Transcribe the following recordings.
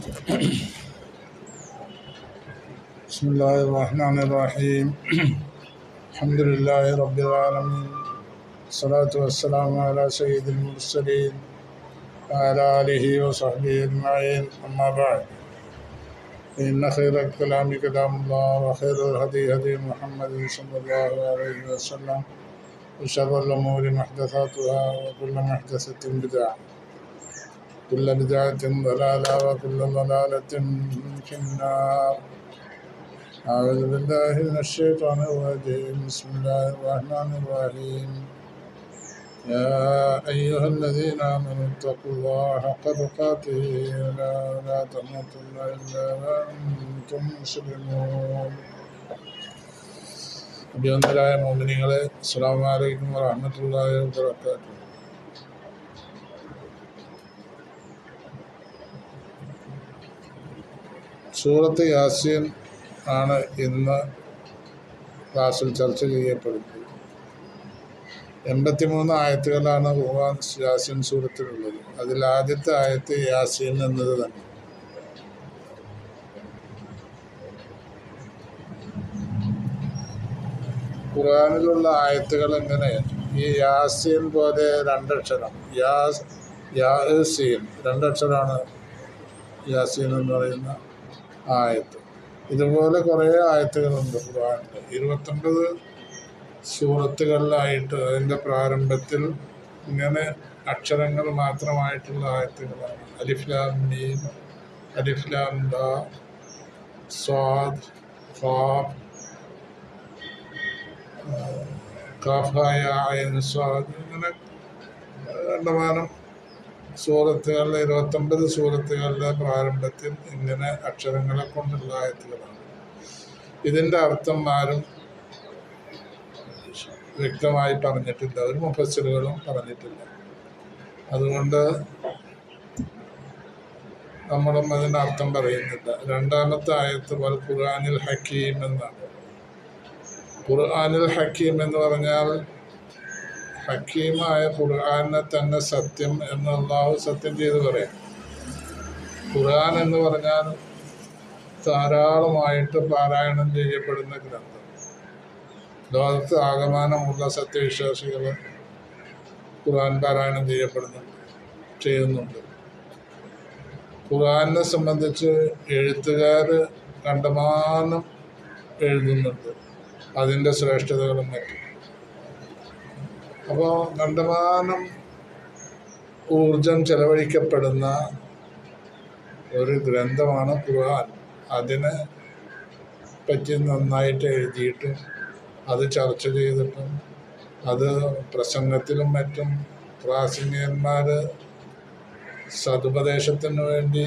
بسم الله الرحمن الرحيم الحمد لله رب العالمين الصلاة والسلام على سيد المرسلين وعلى آله وصحبه أجمعين أما بعد إن خير الكلام كلام الله وخير الهدي هدي محمد صلى الله عليه وسلم وشر الأمور محدثاتها وكل محدثة بدعة كل بدعة ضلالة وكل ضلالة في النار. أعوذ بالله من الشيطان الرجيم. بسم الله الرحمن الرحيم. يا أيها الذين آمنوا اتقوا الله حق تقاته ولا تموتن إلا وأنتم مسلمون. അഭിവന്ദരായ മോമിനികളെ, അസ്സലാമു അലൈക്കും വറഹ്മത്തുള്ളാഹി വബറകാതുഹു. സൂറത്ത് യാസീൻ ആണ് ഇന്ന് ക്ലാസ്സിൽ ചർച്ച ചെയ്യപ്പെടുന്നത്. 83 ആയത്തുകളാണ് ഖുർആൻ യാസീൻ സൂറത്തിലുള്ളത്. അതിൽ ആദ്യത്തെ ആയത്ത് യാസീൻ എന്നത് തന്നെ. ഖുർആനിലുള്ള ആയത്തുകൾ എങ്ങനെ ഈ യാസീൻ പോലെ രണ്ടക്ഷരം യാസീൻ രണ്ടക്ഷരമാണ് യാസീൻ എന്ന് പറയുന്ന ആയത്ത്. ഇതുപോലെ കുറേ ആയത്തുകളുണ്ട് ഖുർആനിൽ. 29 സൂറത്തുകളിലായിട്ട് അതിൻ്റെ പ്രാരംഭത്തിൽ ഇങ്ങനെ അക്ഷരങ്ങൾ മാത്രമായിട്ടുള്ള ആയത്തുകളാണ്. അലിഫ് ലാം മീം, അലിഫ് ലാം റാ, സ്വാദ്, ഖാഫ്, ഖാഫ് ഹാ യാ ഐൻ സ്വാദ്, ഇങ്ങനെ കണ്ടമാനം സൂറത്തുകളിലെ 29 സൂറത്തുകളുടെ പ്രാരംഭത്തിൽ ഇങ്ങനെ അക്ഷരങ്ങളെ കൊണ്ടുള്ള ആയത്തുകളാണ്. ഇതിൻ്റെ അർത്ഥം ആരും വ്യക്തമായി പറഞ്ഞിട്ടില്ല, ഒരു മുഫസ്സിറുകളും പറഞ്ഞിട്ടില്ല. അതുകൊണ്ട് നമ്മളും അതിൻ്റെ അർത്ഥം പറയുന്നില്ല. രണ്ടാമത്തെ ആയത്ത് വൽ ഖുർആനിൽ ഹക്കീം എന്നാണ്. ഖുർആനിൽ ഹക്കീം എന്ന് പറഞ്ഞാൽ ഹക്കീമായ ഖുർആനെ തന്നെ സത്യം എന്ന് അല്ലാഹു സത്യം ചെയ്ത് പറയാം. ഖുർആൻ എന്ന് പറഞ്ഞാൽ ധാരാളമായിട്ട് പാരായണം ചെയ്യപ്പെടുന്ന ഗ്രന്ഥം. ലോകത്ത് ആകമാനമുള്ള സത്യവിശ്വാസികൾ ഖുർആൻ പാരായണം ചെയ്യുന്നുണ്ട്. ഖുർആനെ സംബന്ധിച്ച് എഴുത്തുകാർ കണ്ടമാനം എഴുതുന്നുണ്ട്, അതിൻ്റെ ശ്രേഷ്ഠതകളും മറ്റും. അപ്പോൾ കണ്ടമാനം ഊർജം ചെലവഴിക്കപ്പെടുന്ന ഒരു ഗ്രന്ഥമാണ് ഖുർആൻ. അതിനെ പറ്റി നന്നായിട്ട് എഴുതിയിട്ടും അത് ചർച്ച ചെയ്തിട്ടും അത് പ്രസംഗത്തിലും മറ്റും പ്രാസംഗികന്മാർ സതുപദേശത്തിന് വേണ്ടി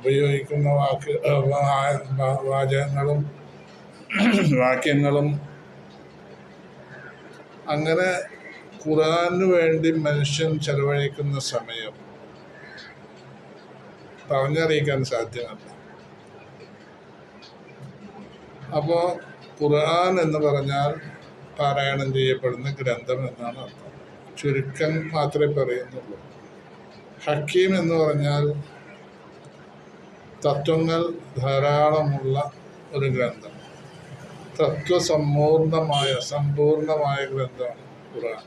ഉപയോഗിക്കുന്ന വാക്യങ്ങളും അങ്ങനെ ഖുർആന് വേണ്ടി മനുഷ്യൻ ചെലവഴിക്കുന്ന സമയം പറഞ്ഞറിയിക്കാൻ സാധ്യമല്ല. അപ്പോൾ ഖുർആൻ എന്ന് പറഞ്ഞാൽ പാരായണം ചെയ്യപ്പെടുന്ന ഗ്രന്ഥം എന്നാണ് അർത്ഥം. ചുരുക്കം മാത്രമേ പറയുന്നുള്ളൂ. ഹക്കീം എന്ന് പറഞ്ഞാൽ തത്വങ്ങൾ ധാരാളമുള്ള ഒരു ഗ്രന്ഥം, സമ്പൂർണമായ ഗ്രന്ഥമാണ് ഖുർആൻ.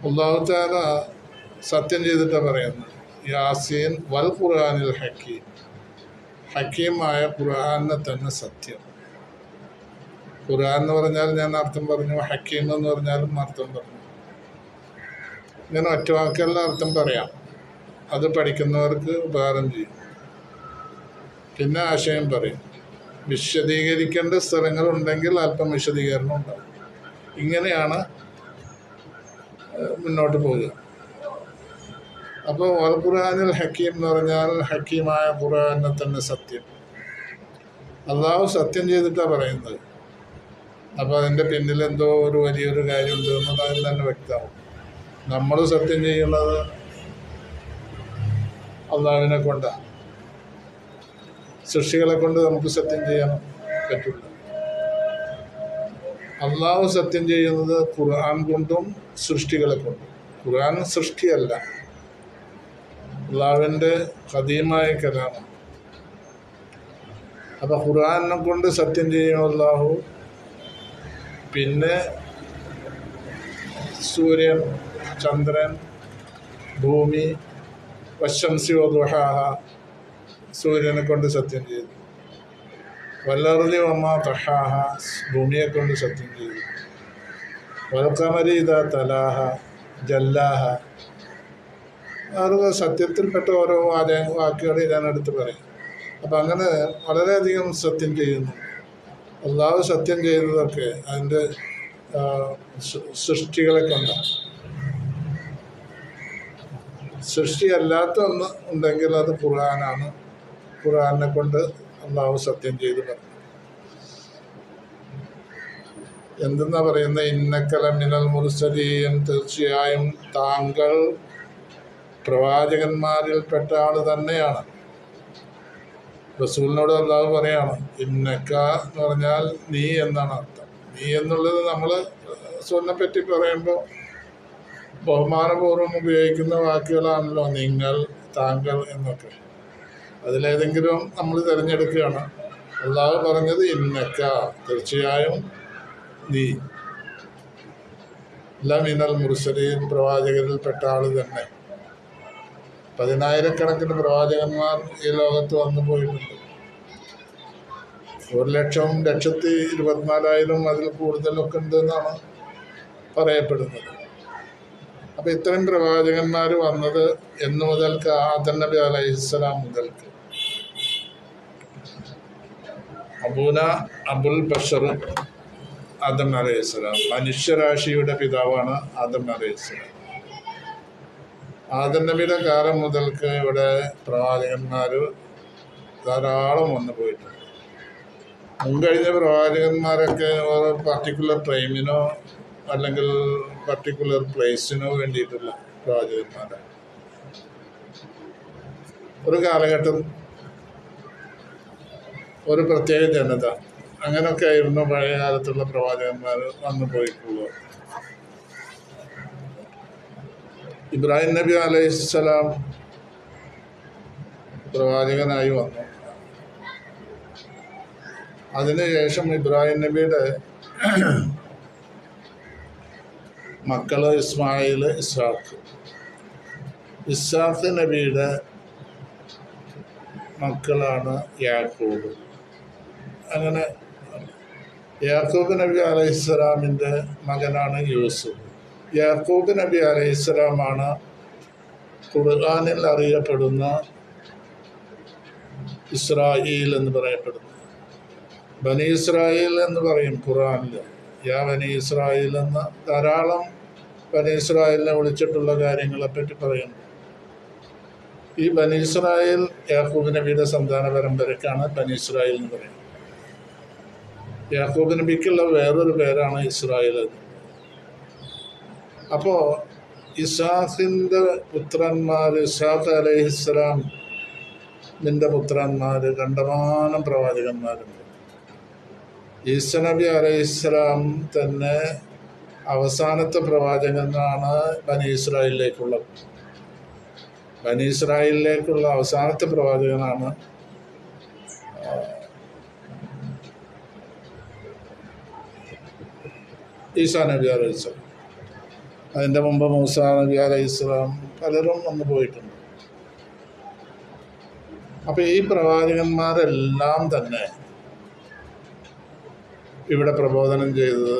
അല്ലാഹു തആല സത്യം ചെയ്തിട്ടാണ് പറയുന്നത് യാസീൻ വൽ ഖുർആനിൽ ഹക്കീം. ഹക്കീമായ ഖുർആനെ തന്നെ സത്യം. ഖുർആൻ എന്ന് പറഞ്ഞാൽ ഞാൻ അർത്ഥം പറഞ്ഞു, ഹക്കീം എന്ന് പറഞ്ഞാലും അർത്ഥം പറഞ്ഞു. ഇങ്ങനെ ഒറ്റവാക്കല്ല അർത്ഥം പറയാം. അത് പഠിക്കുന്നവർക്ക് ഉപകാരം ചെയ്യും. പിന്നെ ആശയം പറയും. വിശദീകരിക്കേണ്ട സ്ഥലങ്ങളുണ്ടെങ്കിൽ അല്പം വിശദീകരണം ഉണ്ടാവും. ഇങ്ങനെയാണ് മുന്നോട്ട് പോവുക. അപ്പോൾ വൽ ഖുർആനിൽ ഹക്കീം എന്ന് പറഞ്ഞാൽ ഹക്കീമായ ഖുർആനെ തന്നെ സത്യം. അല്ലാഹു സത്യം ചെയ്തിട്ടാണ് പറയുന്നത്. അപ്പോൾ അതിൻ്റെ പിന്നിൽ എന്തോ ഒരു വലിയൊരു കാര്യമുണ്ട് എന്നത് അതിൽ തന്നെ വ്യക്തമാവും. നമ്മൾ സത്യം ചെയ്യുന്നത് അള്ളാഹുവിനെ കൊണ്ടാണ്. സൃഷ്ടികളെ കൊണ്ട് നമുക്ക് സത്യം ചെയ്യാൻ പറ്റില്ല. അള്ളാഹു സത്യം ചെയ്യുന്നത് ഖുർആൻ കൊണ്ടും സൃഷ്ടികളെ കൊണ്ടും. ഖുർആൻ സൃഷ്ടിയല്ല, അള്ളാഹുവിൻ്റെ ഖദീമായ കലാമാണ്. അപ്പം ഖുർആനെ കൊണ്ട് സത്യം ചെയ്യും അള്ളാഹു. പിന്നെ സൂര്യൻ, ചന്ദ്രൻ, ഭൂമി, വശംസി വദുഹാഹ, സൂര്യനെ കൊണ്ട് സത്യം ചെയ്തു. വല്ലർദി വമാ തഹാഹ, ഭൂമിയെ കൊണ്ട് സത്യം ചെയ്തു. വൽഖമരി ഇദാ തലാഹ ജല്ലാഹ. അത് സത്യത്തിൽപ്പെട്ട ഓരോ വാക്കുകൾ ഞാൻ എടുത്ത് പറയും. അപ്പം അങ്ങനെ വളരെയധികം സത്യം ചെയ്യുന്നു. അള്ളാഹു സത്യം ചെയ്യുന്നതൊക്കെ അതിൻ്റെ സൃഷ്ടികളെ കൊണ്ടാണ്. സൃഷ്ടിയല്ലാത്ത ഒന്ന് ഉണ്ടെങ്കിൽ അത് ഖുർആനാണ്. ഖുർആനെ കൊണ്ട് അള്ളാഹു സത്യം ചെയ്ത് പറഞ്ഞു. എന്തെന്നാ പറയുന്നത്? ഇന്നക ലമിനൽ മുർസലീൻ, തീർച്ചയായും താങ്കൾ പ്രവാചകന്മാരിൽപ്പെട്ട ആൾ തന്നെയാണ്. റസൂലിനോട് അള്ളാഹു പറയാണ്. ഇന്നക എന്ന് പറഞ്ഞാൽ നീ എന്നാണ് അർത്ഥം. നീ എന്നുള്ളത് നമ്മൾ റസൂലിനെ പറ്റി പറയുമ്പോൾ ബഹുമാനപൂർവ്വം ഉപയോഗിക്കുന്ന വാക്കുകളാണല്ലോ നിങ്ങൾ, താങ്കൾ എന്നൊക്കെ. അതിലേതെങ്കിലും നമ്മൾ തിരഞ്ഞെടുക്കുകയാണ്. അള്ളാഹു പറഞ്ഞത് ഇന്നക, തീർച്ചയായും നീ, ലമിനൽ മുർസലീൻ, പ്രവാചകരിൽപ്പെട്ട ആൾ തന്നെ. 10,000-കണക്കിന് പ്രവാചകന്മാർ ഈ ലോകത്ത് വന്നു പോയിട്ടുണ്ട്. 1,24,000 അതിൽ കൂടുതലൊക്കെ ഉണ്ടെന്നാണ് പറയപ്പെടുന്നത്. അപ്പം ഇത്രയും പ്രവാചകന്മാർ വന്നത് എന്ന് മുതൽക്ക്? ആദം നബി അലൈഹിസ്സലാം മുതൽക്ക്. അബുൽ ബഷർ ആദം അലൈഹിസ്സലാം, മനുഷ്യരാശിയുടെ പിതാവാണ് ആദം അലൈഹിസ്സലാം. ആദം നബിയുടെ കാലം മുതൽക്ക് ഇവിടെ പ്രവാചകന്മാർ ധാരാളം വന്നു പോയിട്ടുണ്ട്. മുൻകഴിഞ്ഞ പ്രവാചകന്മാരൊക്കെ ഓരോ പർട്ടിക്കുലർ ടൈമിനോ അല്ലെങ്കിൽ പർട്ടിക്കുലർ പ്ലേസിനോ വേണ്ടിയിട്ടുള്ള പ്രവാചകന്മാരാണ്. ഒരു കാലഘട്ടം, ഒരു പ്രത്യേക ജനത, അങ്ങനെയൊക്കെ ആയിരുന്നു പഴയ കാലത്തുള്ള പ്രവാചകന്മാർ വന്നു പോയിട്ടുള്ളത്. ഇബ്രാഹിം നബി അലൈഹിസ്സലാം പ്രവാചകനായി വന്നു. അതിനുശേഷം ഇബ്രാഹിം നബിയുടെ മക്കള് ഇസ്മായിൽ, ഇസ്ഹാഖ് നബിയുടെ മക്കളാണ് യാക്കൂബ്. അങ്ങനെ യാക്കൂബ് നബി അലൈഹിസ്സലാമിൻ്റെ മകനാണ് യൂസുഫ്. യാക്കൂബ് നബി അലൈഹിസ്സലാമാണ് ഖുർആനിൽ അറിയപ്പെടുന്ന ഇസ്രായേൽ എന്ന് പറയപ്പെടുന്നത്. ബനി ഇസ്രായേൽ എന്ന് പറയും ഖുർആനിൽ. യാ ബനി ഇസ്രായേൽ എന്ന ധാരാളം ബനി ഇസ്രായേലിനെ വിളിച്ചിട്ടുള്ള കാര്യങ്ങളെപ്പറ്റി പറയുന്നു. ഈ ബനി ഇസ്രായേൽ യാക്കൂബ് നബിയുടെ സന്താന പരമ്പരക്കാണ് ബനി ഇസ്രായേൽ എന്ന് പറയുന്നത്. യാക്കൂബ് നബിക്കുള്ള വേറൊരു പേരാണ് ഇസ്രായേൽ എന്ന്. അപ്പോൾ ഇസ്ഹാഖിൻ്റെ പുത്രന്മാർ, ഇസ്ഹാഖ് അലൈഹിസ്സലാമിൻ്റെ പുത്രന്മാർ കണ്ടമാനം പ്രവാചകന്മാരുണ്ട്. ഈസ നബി അലൈഹിസ്സലാം തന്നെ അവസാനത്തെ പ്രവാചകനാണ് ബനി ഇസ്രായേലിലേക്കുള്ള അവസാനത്തെ പ്രവാചകനാണ് ഈസാ നബി അലൈഹിസ്സലാം. അതിൻ്റെ മുമ്പ് മൂസാ നബി അലൈഹിസ്സലാം, പലരും വന്നു പോയിട്ടുണ്ട്. അപ്പം ഈ പ്രവാചകന്മാരെല്ലാം തന്നെ ഇവിടെ പ്രബോധനം ചെയ്തത്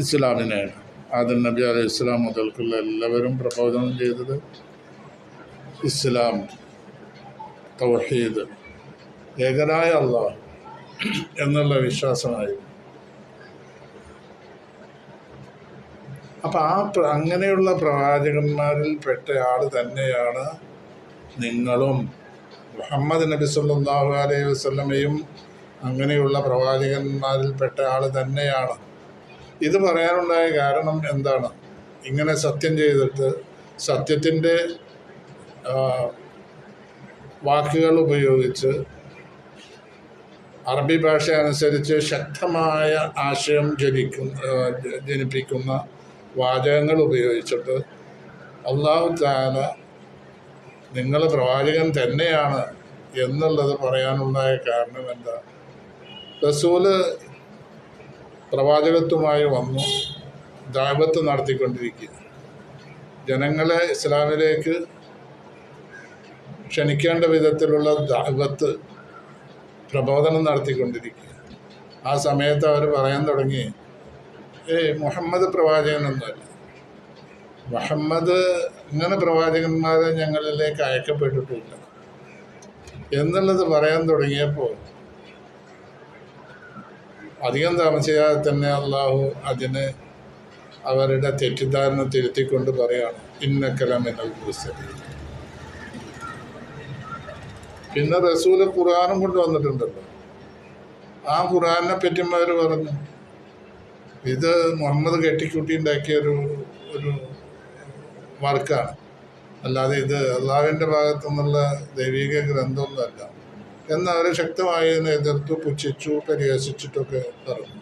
ഇസ്ലാമിനെയാണ്. ആദം നബി അലൈഹി ഇസ്ലാം മുതൽക്കുള്ള എല്ലാവരും പ്രബോധനം ചെയ്തത് ഇസ്ലാം, തൗഹീദ്, ഏകനായ അല്ലാഹ് എന്നുള്ള വിശ്വാസമായിരുന്നു. അപ്പം അങ്ങനെയുള്ള പ്രവാചകന്മാരിൽ പെട്ട ആൾ തന്നെയാണ് നിങ്ങളും. മുഹമ്മദ് നബി സല്ലല്ലാഹു അലൈഹി വസല്ലമയും അങ്ങനെയുള്ള പ്രവാചകന്മാരിൽപ്പെട്ട ആൾ തന്നെയാണ്. ഇത് പറയാനുണ്ടായ കാരണം എന്താണ്? ഇങ്ങനെ സത്യം ചെയ്തിട്ട് സത്യത്തിൻ്റെ വാക്കുകൾ ഉപയോഗിച്ച് അറബി ഭാഷ അനുസരിച്ച് ശക്തമായ ആശയം ജനിപ്പിക്കുന്ന വാചകങ്ങൾ ഉപയോഗിച്ചിട്ട് അല്ലാഹു തആല നിങ്ങൾ പ്രവാചകൻ തന്നെയാണ് എന്നുള്ളത് പറയാനുണ്ടായ കാരണം എന്താ? റസൂല് പ്രവാചകത്വമായി വന്നു, ദഅവത്ത് നടത്തിക്കൊണ്ടിരിക്കുക, ജനങ്ങളെ ഇസ്ലാമിലേക്ക് ക്ഷണിക്കേണ്ട വിധത്തിലുള്ള ദഅവത്ത് പ്രബോധനം നടത്തിക്കൊണ്ടിരിക്കുക. ആ സമയത്ത് അവർ പറയാൻ തുടങ്ങി, മുഹമ്മദ് പ്രവാചകനൊന്നുമല്ല, മുഹമ്മദ് ഇങ്ങനെ പ്രവാചകന്മാരെ ഞങ്ങളിലേക്ക് അയക്കപ്പെട്ടിട്ടില്ല എന്നുള്ളത് പറയാൻ തുടങ്ങിയപ്പോൾ അധികം താമസിയാതെ തന്നെ അള്ളാഹു അതിന് അവരുടെ തെറ്റിദ്ധാരണ തിരുത്തിക്കൊണ്ട് പറയാണ്, ഇന്നക ലമിനൽ മുർസലീൻ. പിന്നെ റസൂല് ഖുർആനും കൊണ്ട് വന്നിട്ടുണ്ടല്ലോ. ആ ഖുർആനെ പറ്റി അവർ പറഞ്ഞു, ഇത് മുഹമ്മദ് കെട്ടിക്കൂട്ടി ഉണ്ടാക്കിയ ഒരു വർക്കാണ്, അല്ലാതെ ഇത് അള്ളാഹുവിൻ്റെ ഭാഗത്തു നിന്നുള്ള ദൈവിക ഗ്രന്ഥമൊന്നുമല്ല എന്നവരെ ശക്തമായി എതിർത്തു, പുച്ഛിച്ചു, പരിഹസിച്ചിട്ടൊക്കെ പറഞ്ഞു.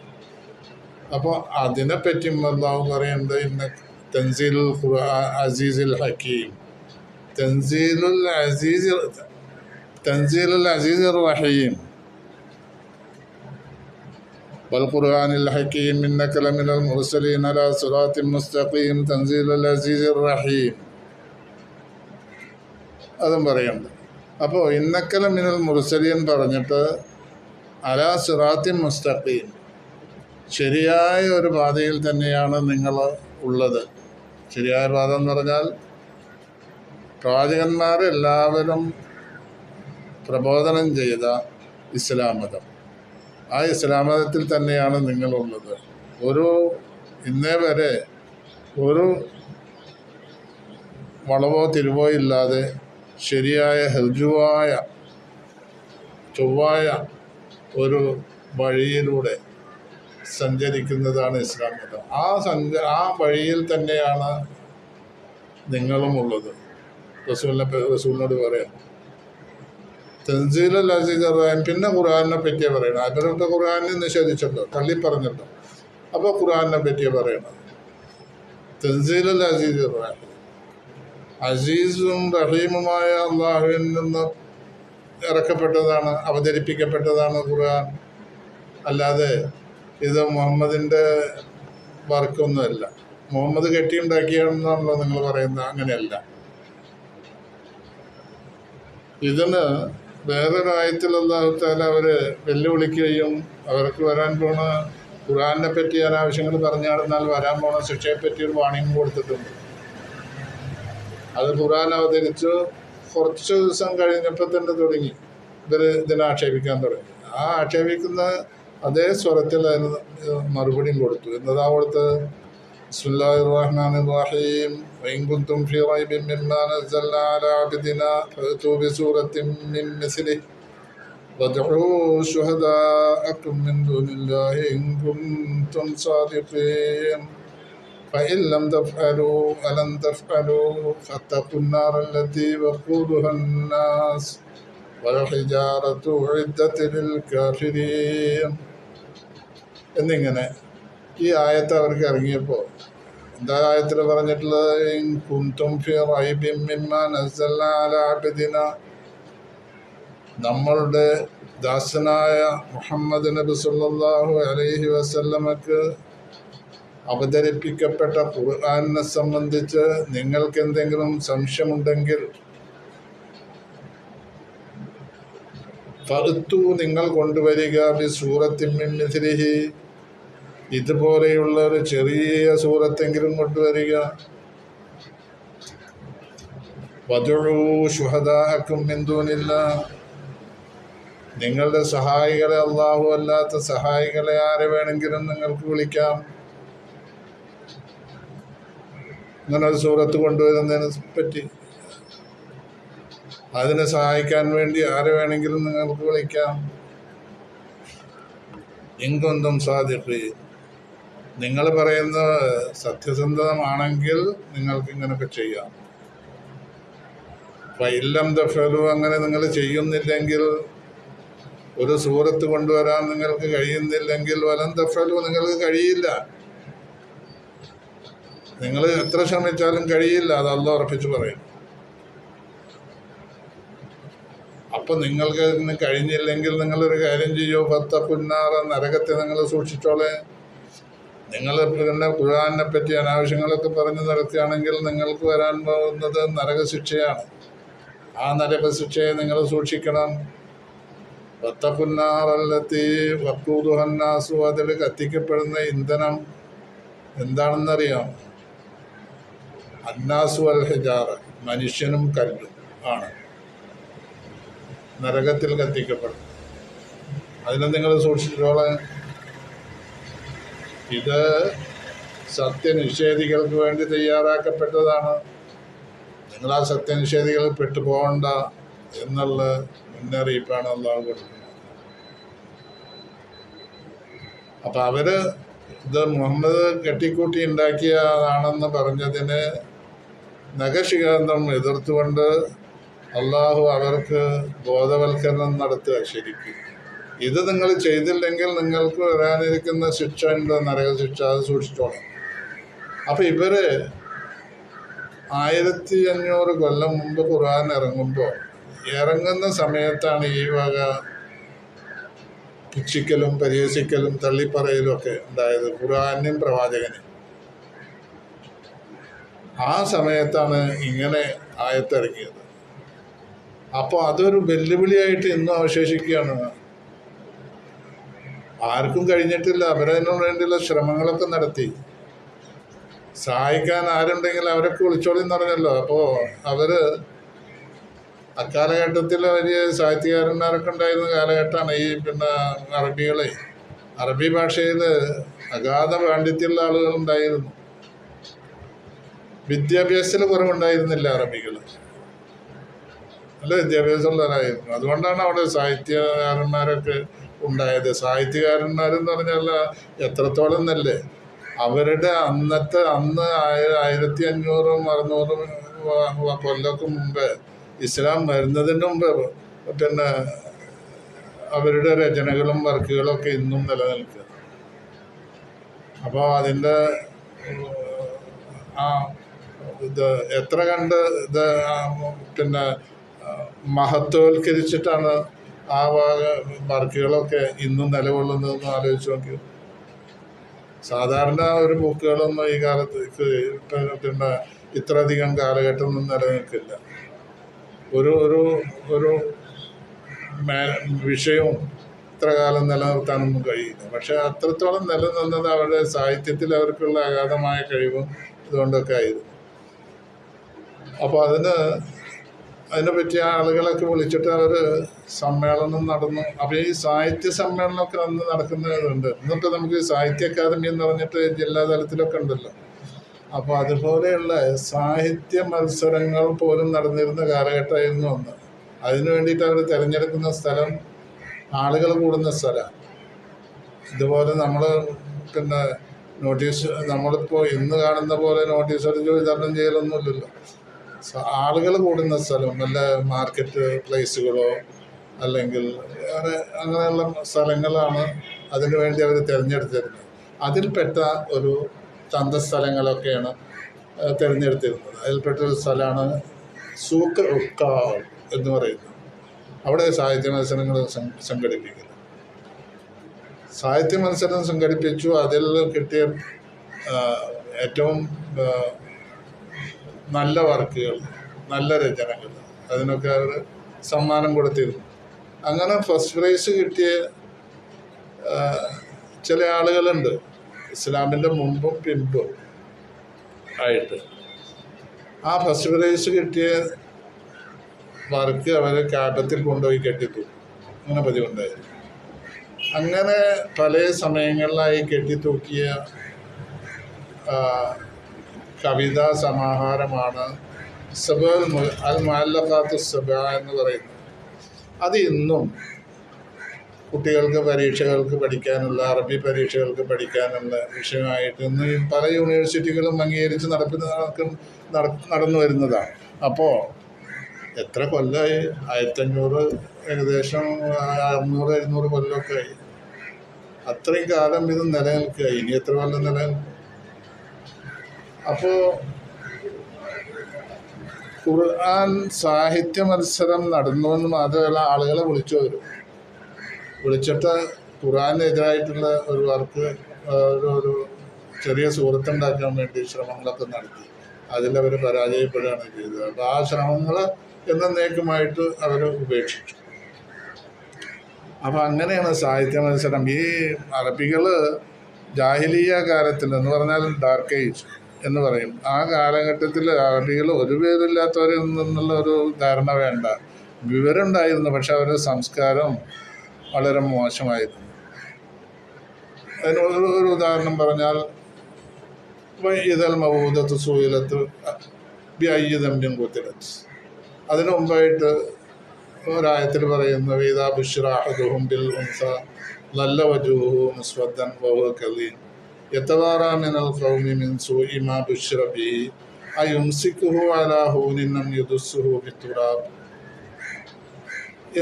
അപ്പോൾ അതിനെപ്പറ്റി അള്ളാഹു പറയുന്നത്, ഇന്ന തൻസീലുൽ അസീസുൽ ഹക്കീം, തൻസീലുൽ അസീസുർ റഹീം വൽഖുർആനിൽ ഹക്കീം ഇന്നക ലമിനൽ മുർസലീൻ അലാ സിറാത്തിൻ മുസ്തഖീം തൻസീലുൽ അസീസുർ റഹീം അതും പറയുന്നുണ്ട്. അപ്പോൾ ഇന്നക ലമിനൽ മുർസലീൻ പറഞ്ഞിട്ട് അലാ സിറാത്തിൻ മുസ്തഖീം, ശരിയായ ഒരു പാതയിൽ തന്നെയാണ് നിങ്ങൾ ഉള്ളത്. ശരിയായ പാത എന്ന് പറഞ്ഞാൽ പ്രവാചകന്മാരെല്ലാവരും പ്രബോധനം ചെയ്ത ഇസ്ലാം മതം, ആ ഇസ്ലാം മതത്തിൽ തന്നെയാണ് നിങ്ങളുള്ളത്. ഇന്നേ വരെ ഒരു വളവോ തിരിവോ ഇല്ലാതെ ശരിയായ ചൊവ്വായ ഒരു വഴിയിലൂടെ സഞ്ചരിക്കുന്നതാണ് ഇസ്ലാം മതം. ആ വഴിയിൽ തന്നെയാണ് നിങ്ങളും ഉള്ളത്. റസൂലിനോട് പറയാം തൻസീലുൽ അസീസുർ റഹീം. പിന്നെ ഖുർആനെ പറ്റിയേ പറയണം. അവരുടെ ഖുർആനെ നിഷേധിച്ചല്ലോ, തള്ളിപ്പറഞ്ഞല്ലോ. അപ്പോൾ ഖുർആനെ പറ്റിയേ പറയണം. തൻസീലുൽ അസീസുർ റഹീം, അസീസും റഹീമുമായ അള്ളാഹുവിൽ നിന്ന് ഇറക്കപ്പെട്ടതാണ്, അവതരിപ്പിക്കപ്പെട്ടതാണ് ഖുർആൻ. അല്ലാതെ ഇത് മുഹമ്മദിൻ്റെ വർക്കൊന്നുമല്ല, മുഹമ്മദ് കെട്ടിയുണ്ടാക്കിയാണെന്നാണല്ലോ നിങ്ങൾ പറയുന്നത്. അങ്ങനെയല്ല. ഇതിന് വേറൊരു ആയത്തിൽ അല്ലാഹു തആല അവർ വെല്ലുവിളിക്കുകയും അവർക്ക് വരാൻ പോണ ഖുർആനെ പറ്റി അനാവശ്യങ്ങൾ പറഞ്ഞു നടന്നാൽ വരാൻ പോണ ശിക്ഷയെപ്പറ്റി ഒരു വാണിംഗ് കൊടുത്തിട്ടുണ്ട്. അത് ഖുർആൻ അവതരിച്ചു കുറച്ച് ദിവസം കഴിഞ്ഞപ്പോൾ തന്നെ തുടങ്ങി ഇതിനെ ആക്ഷേപിക്കാൻ തുടങ്ങി. ആ ആക്ഷേപിക്കുന്ന അതേ സ്വരത്തിൽ അതിന് മറുപടിയും കൊടുത്തു. എന്നതാ കൊടുത്തത്? ബിസ്മില്ലാഹിർ റഹ്മാനിർ റഹീം വഇൻ കുൻതും ഫീ റൈബിൻ മിമ്മാ നസ്സൽനാ അലാ അബ്ദിനാ ഫഅ്തൂ ബിസൂറത്തിൻ മിൻ മിസ്ലിഹി വദ്ഉ ശുഹദാഅക്കും മിൻ ദൂനില്ലാഹി ഇൻ കുൻതും സാദിഖീൻ فإن لم تفعلوا ألن تفعلوا فاتقوا النار التي وقودها الناس والحجارة أعدت للكافرين. എന്നിങ്ങനെ ഈ ആയത്ത് അവർക്ക് ഇറങ്ങിയപ്പോൾ എന്താ ആയത്തിൽ പറഞ്ഞിട്ടുള്ളത്? ഇൻ കുൻതും ഫീ റൈബിൻ മിമ്മാ നസ്സൽനാ അലാ അബ്ദിനാ, നമ്മളുടെ ദാസനായ മുഹമ്മദ് നബി സല്ലല്ലാഹു അലൈഹി വസല്ലമക്ക് അവതരിപ്പിക്കപ്പെട്ട ഖുർആനെ സംബന്ധിച്ച് നിങ്ങൾക്ക് എന്തെങ്കിലും സംശയമുണ്ടെങ്കിൽ ഫഅ്തു, നിങ്ങൾ കൊണ്ടുവരിക, ബി സൂറത്തിൻ മിൻ മിസ്ലിഹി, ഇതുപോലെയുള്ള ഒരു ചെറിയ സൂറത്തെങ്കിലും കൊണ്ടുവരിക. വദ്ഉ ശുഹദാഅക്കും മിൻ ദൂനില്ലാഹ്, നിങ്ങളുടെ സഹായികളെ, അല്ലാഹു അല്ലാത്ത സഹായികളെ ആരെ വേണമെങ്കിലും നിങ്ങൾക്ക് വിളിക്കാം. ഇങ്ങനെ ഒരു സൂറത്ത് കൊണ്ടുവരുന്നതിനെ പറ്റി, അതിനെ സഹായിക്കാൻ വേണ്ടി ആരെ വേണമെങ്കിലും നിങ്ങൾക്ക് വിളിക്കാം. ഇൻ കുൻതും സാദിഖീൻ, നിങ്ങൾ പറയുന്ന സത്യസന്ധമാണെങ്കിൽ നിങ്ങൾക്ക് ഇങ്ങനെയൊക്കെ ചെയ്യാം. ഫഇൻ ലം തഫ്അലൂ, അങ്ങനെ നിങ്ങൾ ചെയ്യുന്നില്ലെങ്കിൽ ഒരു സൂറത്ത് കൊണ്ടുവരാൻ നിങ്ങൾക്ക് കഴിയുന്നില്ലെങ്കിൽ വലൻ തഫലു, നിങ്ങൾക്ക് കഴിയില്ല. നിങ്ങൾ എത്ര ശ്രമിച്ചാലും കഴിയില്ല, അത് അല്ലാഹു ഉറപ്പിച്ച് പറയും. അപ്പം നിങ്ങൾക്ക് ഇന്ന് കഴിഞ്ഞില്ലെങ്കിൽ നിങ്ങളൊരു കാര്യം ചെയ്യൂ, ഫത്തഖുന്നാറ, നരകത്തെ നിങ്ങൾ സൂക്ഷിച്ചോളെ. നിങ്ങൾ പിന്നെ ഖുർആനെ പറ്റി അനാവശ്യങ്ങളൊക്കെ പറഞ്ഞു നടക്കുകയാണെങ്കിൽ നിങ്ങൾക്ക് വരാൻ പോകുന്നത് നരകശിക്ഷയാണ്. ആ നരകശിക്ഷയെ നിങ്ങൾ സൂക്ഷിക്കണം. ഫത്തഖുന്നാറല്ലത്തി വഖൂദുഹന്നാസു, അതിൽ കത്തിക്കപ്പെടുന്ന ഇന്ധനം എന്താണെന്നറിയാം? അന്നാസു അൽ ഹിജാറ, മനുഷ്യനും കല്ലും ആണ് നരകത്തിൽ കത്തിക്കപ്പെടും. അതിനെ നിങ്ങൾ സൂക്ഷിച്ചോളെ. ഇത് സത്യനിഷേധികൾക്ക് വേണ്ടി തയ്യാറാക്കപ്പെട്ടതാണ്. നിങ്ങൾ ആ സത്യനിഷേധികൾ പെട്ടുപോകണ്ട എന്നുള്ള മുന്നറിയിപ്പാണ് അല്ലാഹു കൊടുക്കുന്നത്. അപ്പം അവര് ഇത് മുഹമ്മദ് കെട്ടിക്കൂട്ടി ഉണ്ടാക്കിയതാണെന്ന് പറഞ്ഞതിന് നഖശിഖാന്തം എതിർത്തുകൊണ്ട് അള്ളാഹു അവർക്ക് ബോധവൽക്കരണം നടത്തുക. ശരിക്കും ഇത് നിങ്ങൾ ചെയ്തില്ലെങ്കിൽ നിങ്ങൾക്ക് വരാനിരിക്കുന്ന ശിക്ഷ ഉണ്ട്, നരകശിക്ഷ, അത് സൂക്ഷിച്ചോണം. അപ്പം ഇവര് 1500 കൊല്ലം മുമ്പ് ഖുർആൻ ഇറങ്ങുന്ന സമയത്താണ് ഈ വക പുച്ഛിക്കലും പരിഹസിക്കലും തള്ളിപ്പറയലും ഒക്കെ ഉണ്ടായത് ഖുർആനും പ്രവാചകനും. ആ സമയത്താണ് ഇങ്ങനെ ആയത്തിറങ്ങിയത്. അപ്പോൾ അതൊരു വെല്ലുവിളിയായിട്ട് ഇന്നും അവശേഷിക്കുകയാണ്. ആർക്കും കഴിഞ്ഞിട്ടില്ല. അവരതിനു വേണ്ടിയുള്ള ശ്രമങ്ങളൊക്കെ നടത്തി. സഹായിക്കാൻ ആരുണ്ടെങ്കിൽ അവരൊക്കെ വിളിച്ചോളി എന്ന് പറഞ്ഞല്ലോ. അപ്പോൾ അവര് അക്കാലഘട്ടത്തിൽ വലിയ സാഹിത്യകാരന്മാരൊക്കെ ഉണ്ടായിരുന്ന കാലഘട്ടമാണ്. ഈ പിന്നെ അറബി ഭാഷയിൽ അഗാധ പാണ്ഡിത്യമുള്ള ആളുകൾ ഉണ്ടായിരുന്നു. വിദ്യാഭ്യാസത്തിൽ കുറവുണ്ടായിരുന്നില്ല. അറബികൾ നല്ല വിദ്യാഭ്യാസമുള്ളവരായിരുന്നു. അതുകൊണ്ടാണ് അവിടെ സാഹിത്യകാരന്മാരൊക്കെ ഉണ്ടായത്. സാഹിത്യകാരന്മാരെന്ന് പറഞ്ഞാൽ എത്രത്തോളം എന്നല്ലേ, അവരുടെ അന്ന് 1500 600 കൊല്ലമൊക്കെ മുമ്പ്, ഇസ്ലാം വരുന്നതിന് മുമ്പ് പിന്നെ അവരുടെ രചനകളും വർക്കുകളും ഒക്കെ ഇന്നും നിലനിൽക്കുക. അപ്പോൾ അതിൻ്റെ ഇത് എത്ര കണ്ട് ഇത് പിന്നെ മഹത്വവൽക്കരിച്ചിട്ടാണ് ആ വർക്കുകളൊക്കെ ഇന്നും നിലകൊള്ളുന്നതെന്ന് ആലോചിച്ച് നോക്കി. സാധാരണ ഒരു ബുക്കുകളൊന്നും ഈ കാലത്ത് പിന്നെ ഇത്രയധികം കാലഘട്ടം ഒന്നും നിലനിൽക്കില്ല. ഒരു ഒരു വിഷയവും ഇത്ര കാലം നിലനിർത്താനൊന്നും കഴിയില്ല. പക്ഷെ അത്രത്തോളം നിലനിന്നത് അവരുടെ സാഹിത്യത്തിൽ അവർക്കുള്ള അഗാധമായ കഴിവും ഇതുകൊണ്ടൊക്കെ ആയിരുന്നു. അപ്പോൾ അതിനെപ്പറ്റി ആളുകളൊക്കെ വിളിച്ചിട്ട് അവർ സമ്മേളനം നടന്നു. അപ്പോൾ ഈ സാഹിത്യ സമ്മേളനമൊക്കെ അന്ന് നടക്കുന്നതുണ്ട്. ഇന്നൊക്കെ നമുക്ക് സാഹിത്യ അക്കാദമി എന്ന് പറഞ്ഞിട്ട് ജില്ലാ തലത്തിലൊക്കെ ഉണ്ടല്ലോ. അപ്പോൾ അതുപോലെയുള്ള സാഹിത്യ മത്സരങ്ങൾ പോലും നടന്നിരുന്ന കാലഘട്ടമായിരുന്നു അന്ന്. അതിനു വേണ്ടിയിട്ട് അവർ തിരഞ്ഞെടുക്കുന്ന സ്ഥലം ആളുകൾ കൂടുന്ന സ്ഥലമാണ്. ഇതുപോലെ നമ്മൾ പിന്നെ നോട്ടീസ്, നമ്മളിപ്പോൾ ഇന്ന് കാണുന്ന പോലെ നോട്ടീസ് അടിച്ച് വിതരണം ചെയ്യലൊന്നുമില്ലല്ലോ. ആളുകൾ കൂടുന്ന സ്ഥലം, വല്ല മാർക്കറ്റ് പ്ലേസുകളോ അല്ലെങ്കിൽ അങ്ങനെയുള്ള സ്ഥലങ്ങളാണ് അതിനു വേണ്ടി അവർ തിരഞ്ഞെടുത്തിരുന്നത്. അതിൽപ്പെട്ട ഒരു ചന്തസ്ഥലങ്ങളൊക്കെയാണ് തിരഞ്ഞെടുത്തിരുന്നത്. അതിൽപ്പെട്ടൊരു സ്ഥലമാണ് സൂക്ക് ഉക്കാവ് എന്ന് പറയുന്നത്. അവിടെ സാഹിത്യ മത്സരങ്ങൾ സംഘടിപ്പിക്കുന്നത്. സാഹിത്യ മത്സരം സംഘടിപ്പിച്ചു. അതിൽ കിട്ടിയ ഏറ്റവും നല്ല വർക്കുകൾ, നല്ല രചനകൾ, അതിനൊക്കെ അവർ സമ്മാനം കൊടുത്തിരുന്നു. അങ്ങനെ ഫസ്റ്റ് പ്രൈസ് കിട്ടിയ ചില ആളുകളുണ്ട്, ഇസ്ലാമിൻ്റെ മുമ്പും പിമ്പും ആയിട്ട്. ആ ഫസ്റ്റ് പ്രൈസ് കിട്ടിയ വർക്ക് അവർ കാട്ടത്തിൽ കൊണ്ടുപോയി കെട്ടിത്തൂക്കും. അങ്ങനെ പതിവുണ്ടായിരുന്നു. അങ്ങനെ പല സമയങ്ങളിലായി കെട്ടിത്തൂക്കിയ കവിതാ സമാഹാരമാണ് അൽ മുഅല്ലഖാത്തു സബഅ എന്ന് പറയുന്നത്. അത് ഇന്നും കുട്ടികൾക്ക് പരീക്ഷകൾക്ക് പഠിക്കാനുള്ള, അറബി പരീക്ഷകൾക്ക് പഠിക്കാനുള്ള വിഷയമായിട്ട് ഇന്ന് പല യൂണിവേഴ്സിറ്റികളും അംഗീകരിച്ച് നടന്നു വരുന്നതാണ്. അപ്പോൾ എത്ര കൊല്ലമായി? 1500, ഏകദേശം 600-700 കൊല്ലമൊക്കെ ആയി. അത്രയും കാലം ഇത് നിലനിൽക്കുക. ഇനി എത്ര കൊല്ലം നിലനിൽക്കും? അപ്പോൾ ഖുർആൻ സാഹിത്യ മത്സരം നടന്നുവെന്ന് മാത്രമല്ല, ആളുകളെ വിളിച്ചു വരും. വിളിച്ചിട്ട് ഖുർആനെതിരായിട്ടുള്ള ഒരു വർക്ക്, ഒരു ചെറിയ സൂറത്തുണ്ടാക്കാൻ വേണ്ടി ശ്രമങ്ങളൊക്കെ നടത്തി. അതിലവർ പരാജയപ്പെടുകയാണ് ചെയ്തത്. അപ്പോൾ ആ ശ്രമങ്ങൾ എന്നേക്കുമായിട്ട് അവർ ഉപേക്ഷിച്ചു. അപ്പം അങ്ങനെയാണ് സാഹിത്യ മത്സരം. ഈ അറബികൾ ജാഹിലിയ കാലത്തിൽ എന്ന് പറഞ്ഞാൽ ഡാർക്ക് ഏജ് എന്ന് പറയും, ആ കാലഘട്ടത്തിൽ അറബികൾ ഒരു പേരില്ലാത്തവരിൽ നിന്നുള്ള ഒരു ധാരണ വേണ്ട. വിവരമുണ്ടായിരുന്നു, പക്ഷെ അവരുടെ സംസ്കാരം വളരെ മോശമായിരുന്നു. അതിന് ഒരു ഉദാഹരണം പറഞ്ഞാൽ, ഇതൽ മൗദത്ത് സൂയിലത്ത് ബിഅയ്യിദംബിൻ ഖുതിലത്ത്. അതിനു മുമ്പായിട്ട് ഒരായത്തിൽ പറയുന്നു, ഇദാ ബുശ്ശിറ അഹദുഹും ബിൽ ഉൻസ ളല്ല വജ്ഹുഹു മുസ്വദ്ദൻ വഹുവ കദീം യതവാറാ മിനൽ ഖൗമി മിൻ സൂഇ മാ ബുശ്ശിറ ബിഹി അയുംസികുഹു അലാ ഹൂനിൻ അം യദുസ്സുഹു ഫിത്തുറാബ്.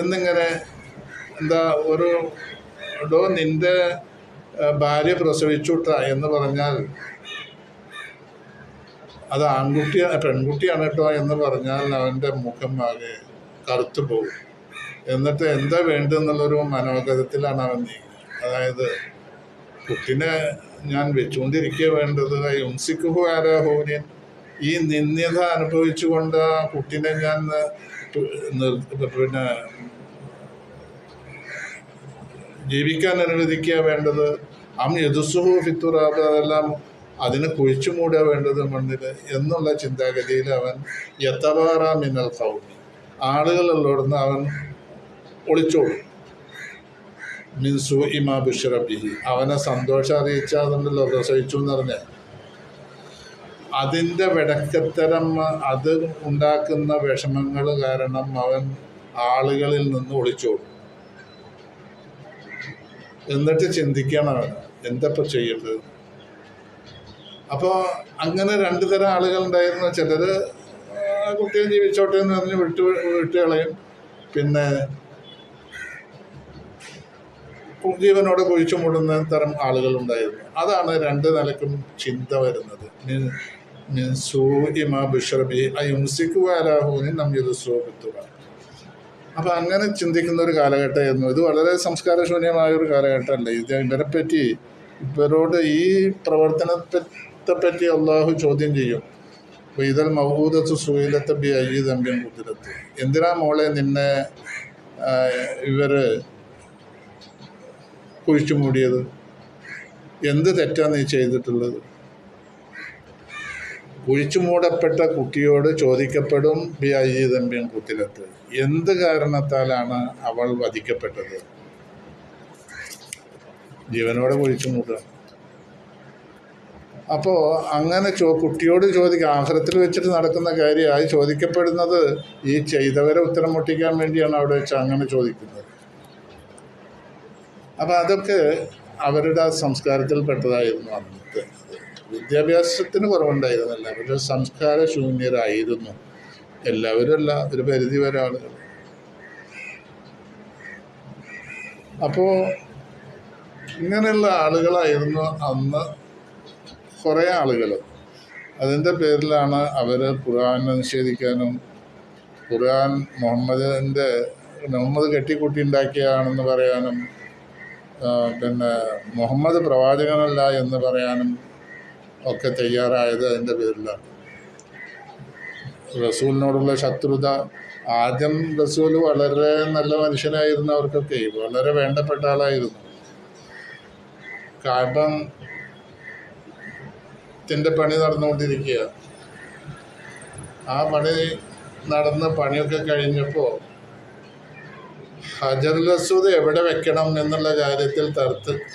എന്നിങ്ങനെ എന്താ നിന്റെ ഭാര്യ പ്രസവിച്ചുട്ട എന്ന് പറഞ്ഞാൽ അത് പെൺകുട്ടിയാണ് കേട്ടോ എന്ന് പറഞ്ഞാൽ അവൻ്റെ മുഖം ആകെ കറുത്തു പോകും. എന്നിട്ട് എന്താ വേണ്ടെന്നുള്ളൊരു മനോഗതത്തിലാണ് അവൻ നീങ്ങുക. അതായത് കുട്ടിനെ ഞാൻ വെച്ചുകൊണ്ടിരിക്കുക വേണ്ടത്, യുംസിക്കുഹു അലാ ഹൂനിൻ, ഈ നിന്ദ്യത അനുഭവിച്ചുകൊണ്ട് ആ കുട്ടിനെ ഞാൻ പിന്നെ ജീവിക്കാൻ അനുവദിക്കുക വേണ്ടത്, യദുസ്സുഹു ഫിത്തുറാബ്, അതെല്ലാം അതിനെ കുഴിച്ചു മൂടുക വേണ്ടത് മണ്ണിൽ എന്നുള്ള ചിന്താഗതിയിൽ അവൻ യതവാറാ മിനൽ ഖൗമി, ആളുകളുള്ളോടുന്ന് അവൻ ഒളിച്ചോടും. മിൻ സൂഇ മാ ബുശ്ശിറ ബിഹി, അവനെ സന്തോഷം അറിയിച്ചാൽ അതുണ്ടല്ലോ പ്രസവിച്ചു എന്ന് പറഞ്ഞാൽ, അതിൻ്റെ വെടക്കത്തരം, അത് ഉണ്ടാക്കുന്ന വിഷമങ്ങൾ കാരണം അവൻ ആളുകളിൽ നിന്ന് ഒളിച്ചോടും. എന്നിട്ട് ചിന്തിക്കണം അവൻ എന്തപ്പോൾ ചെയ്യേണ്ടത്. അപ്പോൾ അങ്ങനെ 2 തരം ആളുകളുണ്ടായിരുന്നു. ചിലർ കുട്ടിയെ ജീവിച്ചോട്ടെ എന്ന് പറഞ്ഞ് വിട്ടുകളയും, പിന്നെ ജീവനോടെ കുഴിച്ചു മൂടുന്ന തരം ആളുകളുണ്ടായിരുന്നു. അതാണ് 2 നിലക്കും ചിന്ത വരുന്നത്. അപ്പം അങ്ങനെ ചിന്തിക്കുന്ന ഒരു കാലഘട്ടമായിരുന്നു ഇത്. വളരെ സംസ്കാരശൂന്യമായൊരു കാലഘട്ടമല്ല ഇത്. ഇവരെപ്പറ്റി, ഇവരോട് ഈ പ്രവർത്തനത്തെപ്പറ്റി അള്ളാഹു ചോദ്യം ചെയ്യും. ഇതൽ മൗഊദത്ത് സുഹീലത്ത് ബിഅയ്യിദംബിൻ ഖുതിലത്ത്, എന്തിനാ മോളെ നിന്നെ ഇവർ കുഴിച്ചു മൂടിയത്? എന്ത് തെറ്റാണ് നീ ചെയ്തിട്ടുള്ളത്? കുഴിച്ചു മൂടപ്പെട്ട കുട്ടിയോട് ചോദിക്കപ്പെടും ബിഅയ്യിദംബിൻ ഖുതിലത്ത്, എന്ത് കാരണത്താലാണ് അവൾ വധിക്കപ്പെട്ടത്? ജീവനോടെ കുഴിച്ചു മൂടുക. അപ്പോൾ അങ്ങനെ കുട്ടിയോട് ആഖിറത്തിൽ വെച്ചിട്ട് നടക്കുന്ന കാര്യമായി ചോദിക്കപ്പെടുന്നത് ഈ ചെയ്തവരെ ഉത്തരം മുട്ടിക്കാൻ വേണ്ടിയാണ് അവിടെ വെച്ച് അങ്ങനെ ചോദിക്കുന്നത്. അപ്പം അതൊക്കെ അവരുടെ സംസ്കാരത്തിൽപ്പെട്ടതായിരുന്നു അന്നത്തെ. വിദ്യാഭ്യാസത്തിന് കുറവുണ്ടായിരുന്നില്ല, അവരുടെ സംസ്കാര ശൂന്യരായിരുന്നു എല്ലാവരും അല്ല, ഒരു പരിധി വരെ ആളുകൾ. അപ്പോൾ ഇങ്ങനെയുള്ള ആളുകളായിരുന്നു അന്ന് കുറേ ആളുകൾ. അതിൻ്റെ പേരിലാണ് അവർ ഖുർആനെ നിഷേധിക്കാനും, ഖുർആൻ മുഹമ്മദ് കെട്ടിക്കൂട്ടി ഉണ്ടാക്കിയതാണെന്ന് പറയാനും, പിന്നെ മുഹമ്മദ് പ്രവാചകനല്ല എന്ന് പറയാനും ഒക്കെ തയ്യാറായത് അതിൻ്റെ പേരിലാണ്. റസൂലിനോടുള്ള ശത്രുത, ആദ്യം റസൂൽ വളരെ നല്ല മനുഷ്യനായിരുന്നു, അവർക്കൊക്കെ വളരെ വേണ്ടപ്പെട്ട ആളായിരുന്നു. കാബത്തിന്റെ പണി നടന്നുകൊണ്ടിരിക്കുക. ആ പണിയൊക്കെ കഴിഞ്ഞപ്പോൾ ഹജറുൽ അസ്വദ് എവിടെ വെക്കണം എന്നുള്ള കാര്യത്തിൽ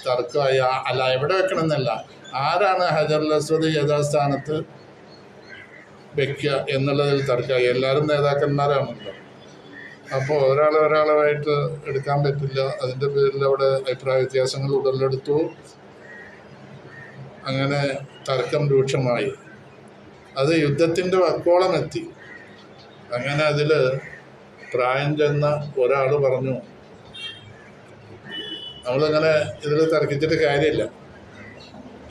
തർക്കമായി. അല്ല, എവിടെ വെക്കണം എന്നല്ല, ആരാണ് ഹജറുൽ അസ്വദ് യഥാസ്ഥാനത്ത് വെക്കുക എന്നുള്ളതിൽ തർക്കമായി. എല്ലാവരും നേതാക്കന്മാരാണല്ലോ. അപ്പോൾ ഒരാളായിട്ട് എടുക്കാൻ പറ്റില്ല. അതിൻ്റെ പേരിൽ അവിടെ അഭിപ്രായ വ്യത്യാസങ്ങൾ ഉടലെടുത്തു. അങ്ങനെ തർക്കം രൂക്ഷമായി. അത് യുദ്ധത്തിൻ്റെ വക്കോളം എത്തി. അങ്ങനെ അതിൽ പ്രായം ചെന്ന ഒരാൾ പറഞ്ഞു, നമ്മളിങ്ങനെ ഇതിൽ തർക്കിച്ചിട്ട് കാര്യമില്ല,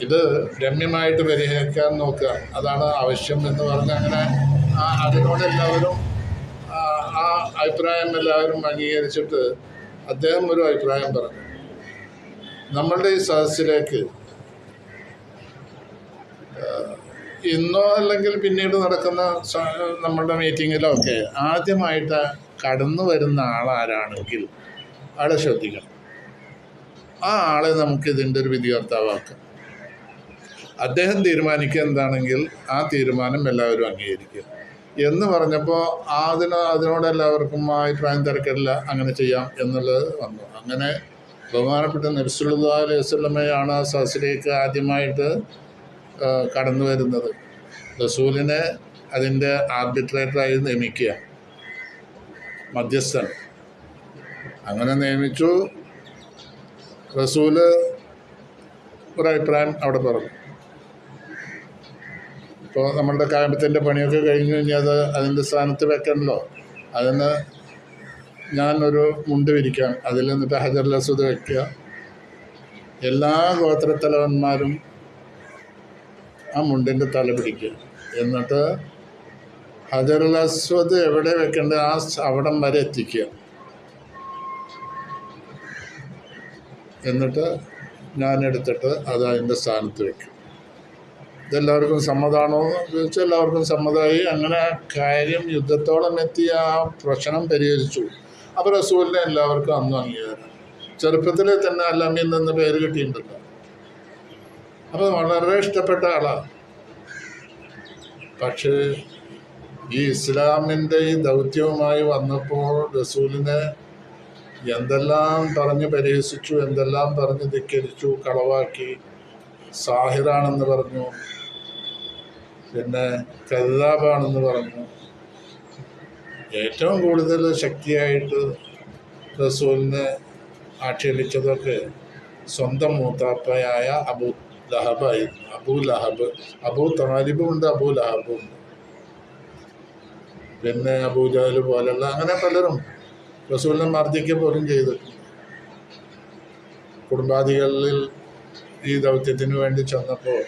ഇത് രമ്യമായിട്ട് പരിഹരിക്കാൻ നോക്കുക, അതാണ് ആവശ്യം എന്ന് പറഞ്ഞ് അങ്ങനെ അതിനോട് എല്ലാവരും ആ അഭിപ്രായം എല്ലാവരും അംഗീകരിച്ചിട്ട് അദ്ദേഹം ഒരു അഭിപ്രായം പറഞ്ഞു. നമ്മളുടെ ഈ സദസ്സിലേക്ക് ഇന്നോ അല്ലെങ്കിൽ പിന്നീട് നടക്കുന്ന നമ്മളുടെ മീറ്റിങ്ങിലോ ഒക്കെ ആദ്യമായിട്ട് കടന്നു വരുന്ന ആളാരാണെങ്കിൽ ആളെ ശ്രദ്ധിക്കണം. ആ ആളെ നമുക്ക് ഇതിൻ്റെ ഒരു വിധികർത്താവാക്കാം. അദ്ദേഹം തീരുമാനിക്കുക എന്താണെങ്കിൽ ആ തീരുമാനം എല്ലാവരും അംഗീകരിക്കുക എന്ന് പറഞ്ഞപ്പോൾ അതിനോട് എല്ലാവർക്കും അഭിപ്രായം തിരക്കില്ല, അങ്ങനെ ചെയ്യാം എന്നുള്ളത് വന്നു. അങ്ങനെ ബഹുമാനപ്പെട്ട നബി സല്ലല്ലാഹു അലൈഹി വസല്ലമയാണ് ആ സദസ്സിലേക്ക് ആദ്യമായിട്ട് കടന്നു വരുന്നത്. റസൂലിനെ അതിൻ്റെ ആർബിട്രേറ്ററായി നിയമിക്കുക, മധ്യസ്ഥൻ. അങ്ങനെ നിയമിച്ചു. റസൂല് ഒരഭിപ്രായം അവിടെ പറഞ്ഞു. ഇപ്പോൾ നമ്മളുടെ കാമ്പത്തിൻ്റെ പണിയൊക്കെ കഴിഞ്ഞ് കഴിഞ്ഞാൽ അതിൻ്റെ സ്ഥാനത്ത് വെക്കണമല്ലോ. അതിന് ഞാനൊരു മുണ്ട് വിരിക്കാം, അതിൽ നിന്നിട്ട് ഹജറുൽ അസ്വദ് വയ്ക്കുക. എല്ലാ ഗോത്രത്തലവന്മാരും ആ മുണ്ടിൻ്റെ തല പിടിക്കുക. എന്നിട്ട് ഹജറുൽ അസ്വദ് എവിടെ വെക്കേണ്ടത് അവിടം വരെ എത്തിക്കുക. എന്നിട്ട് ഞാനെടുത്തിട്ട് അത് അതിൻ്റെ സ്ഥാനത്ത് വയ്ക്കും. ഇതെല്ലാവർക്കും സമ്മതമാണോ എന്ന് ചോദിച്ചാൽ എല്ലാവർക്കും സമ്മതമായി. അങ്ങനെ കാര്യം യുദ്ധത്തോളം എത്തി ആ പ്രശ്നം പരിഹരിച്ചു. അപ്പോൾ റസൂലിനെ എല്ലാവർക്കും അന്നും അംഗീകാരം. ചെറുപ്പത്തിലെ തന്നെ അൽ-അമീൻ എന്ന പേര് കിട്ടിയിട്ടുണ്ടല്ലോ. അപ്പോൾ വളരെ ഇഷ്ടപ്പെട്ട ആളാണ്. പക്ഷേ ഈ ഇസ്ലാമിൻ്റെ ഈ ദൗത്യവുമായി വന്നപ്പോൾ റസൂലിനെ എന്തെല്ലാം പറഞ്ഞ് പരിഹസിച്ചു, എന്തെല്ലാം പറഞ്ഞ് ധിക്കരിച്ചു, കളവാക്കി, സാഹിറാണെന്ന് പറഞ്ഞു, പിന്നെ കദ്ദാബാണെന്ന് പറഞ്ഞു. ഏറ്റവും കൂടുതൽ ശക്തിയായിട്ട് റസൂലിനെ ആക്ഷേപിച്ചതൊക്കെ സ്വന്തം മൂത്താപ്പയായ അബൂ ലഹബായിരുന്നു. അബൂ താലിബും ഉണ്ട്, അബൂ ലഹബും ഉണ്ട്, പിന്നെ അബൂജഹൽ പോലുള്ള അങ്ങനെ പലരും റസൂലിനെ മർദ്ദിക്കുക പോലും ചെയ്തിട്ടുണ്ട്. കുടുംബാദികളിൽ ഈ ദൗത്യത്തിന് വേണ്ടി ചെന്നപ്പോൾ,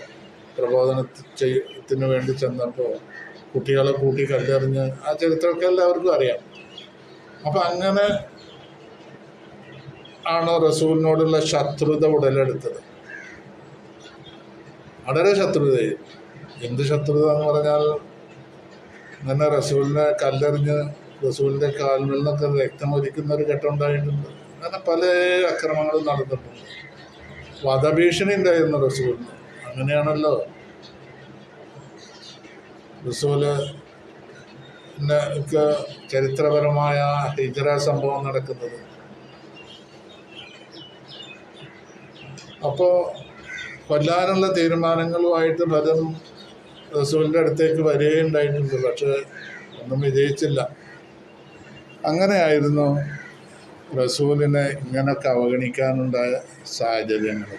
പ്രബോധനത്തിന് വേണ്ടി ചെന്നപ്പോൾ കുട്ടികളെ കൂട്ടി കല്ലെറിഞ്ഞ് ആ ചരിത്രമൊക്കെ എല്ലാവർക്കും അറിയാം. അപ്പം അങ്ങനെ ആണ് റസൂലിനോടുള്ള ശത്രുത ഉടലെടുത്തത്. വളരെ ശത്രുതയും. എന്ത് ശത്രുത എന്ന് പറഞ്ഞാൽ, ഇങ്ങനെ റസൂലിനെ കല്ലെറിഞ്ഞ് റസൂലിൻ്റെ കാലിൽ നിന്നൊക്കെ രക്തമൊലിക്കുന്ന ഒരു ഘട്ടം ഉണ്ടായിട്ടുണ്ട്. അങ്ങനെ പല അക്രമങ്ങളും നടന്നിട്ടുണ്ട്. വധഭീഷണി ഉണ്ടായിരുന്നു റസൂലിന്. അങ്ങനെയാണല്ലോ റസൂല് ചരിത്രപരമായ ഹിജ്റ സംഭവം നടക്കുന്നത്. അപ്പോൾ കൊല്ലാനുള്ള തീരുമാനങ്ങളുമായിട്ട് പലരും റസൂലിൻ്റെ അടുത്തേക്ക് വരികയുണ്ടായിട്ടുണ്ട്. പക്ഷേ ഒന്നും വിജയിച്ചില്ല. അങ്ങനെയായിരുന്നു റസൂലിനെ ഇങ്ങനൊക്കെ അവഗണിക്കാനുണ്ടായ സാഹചര്യങ്ങൾ.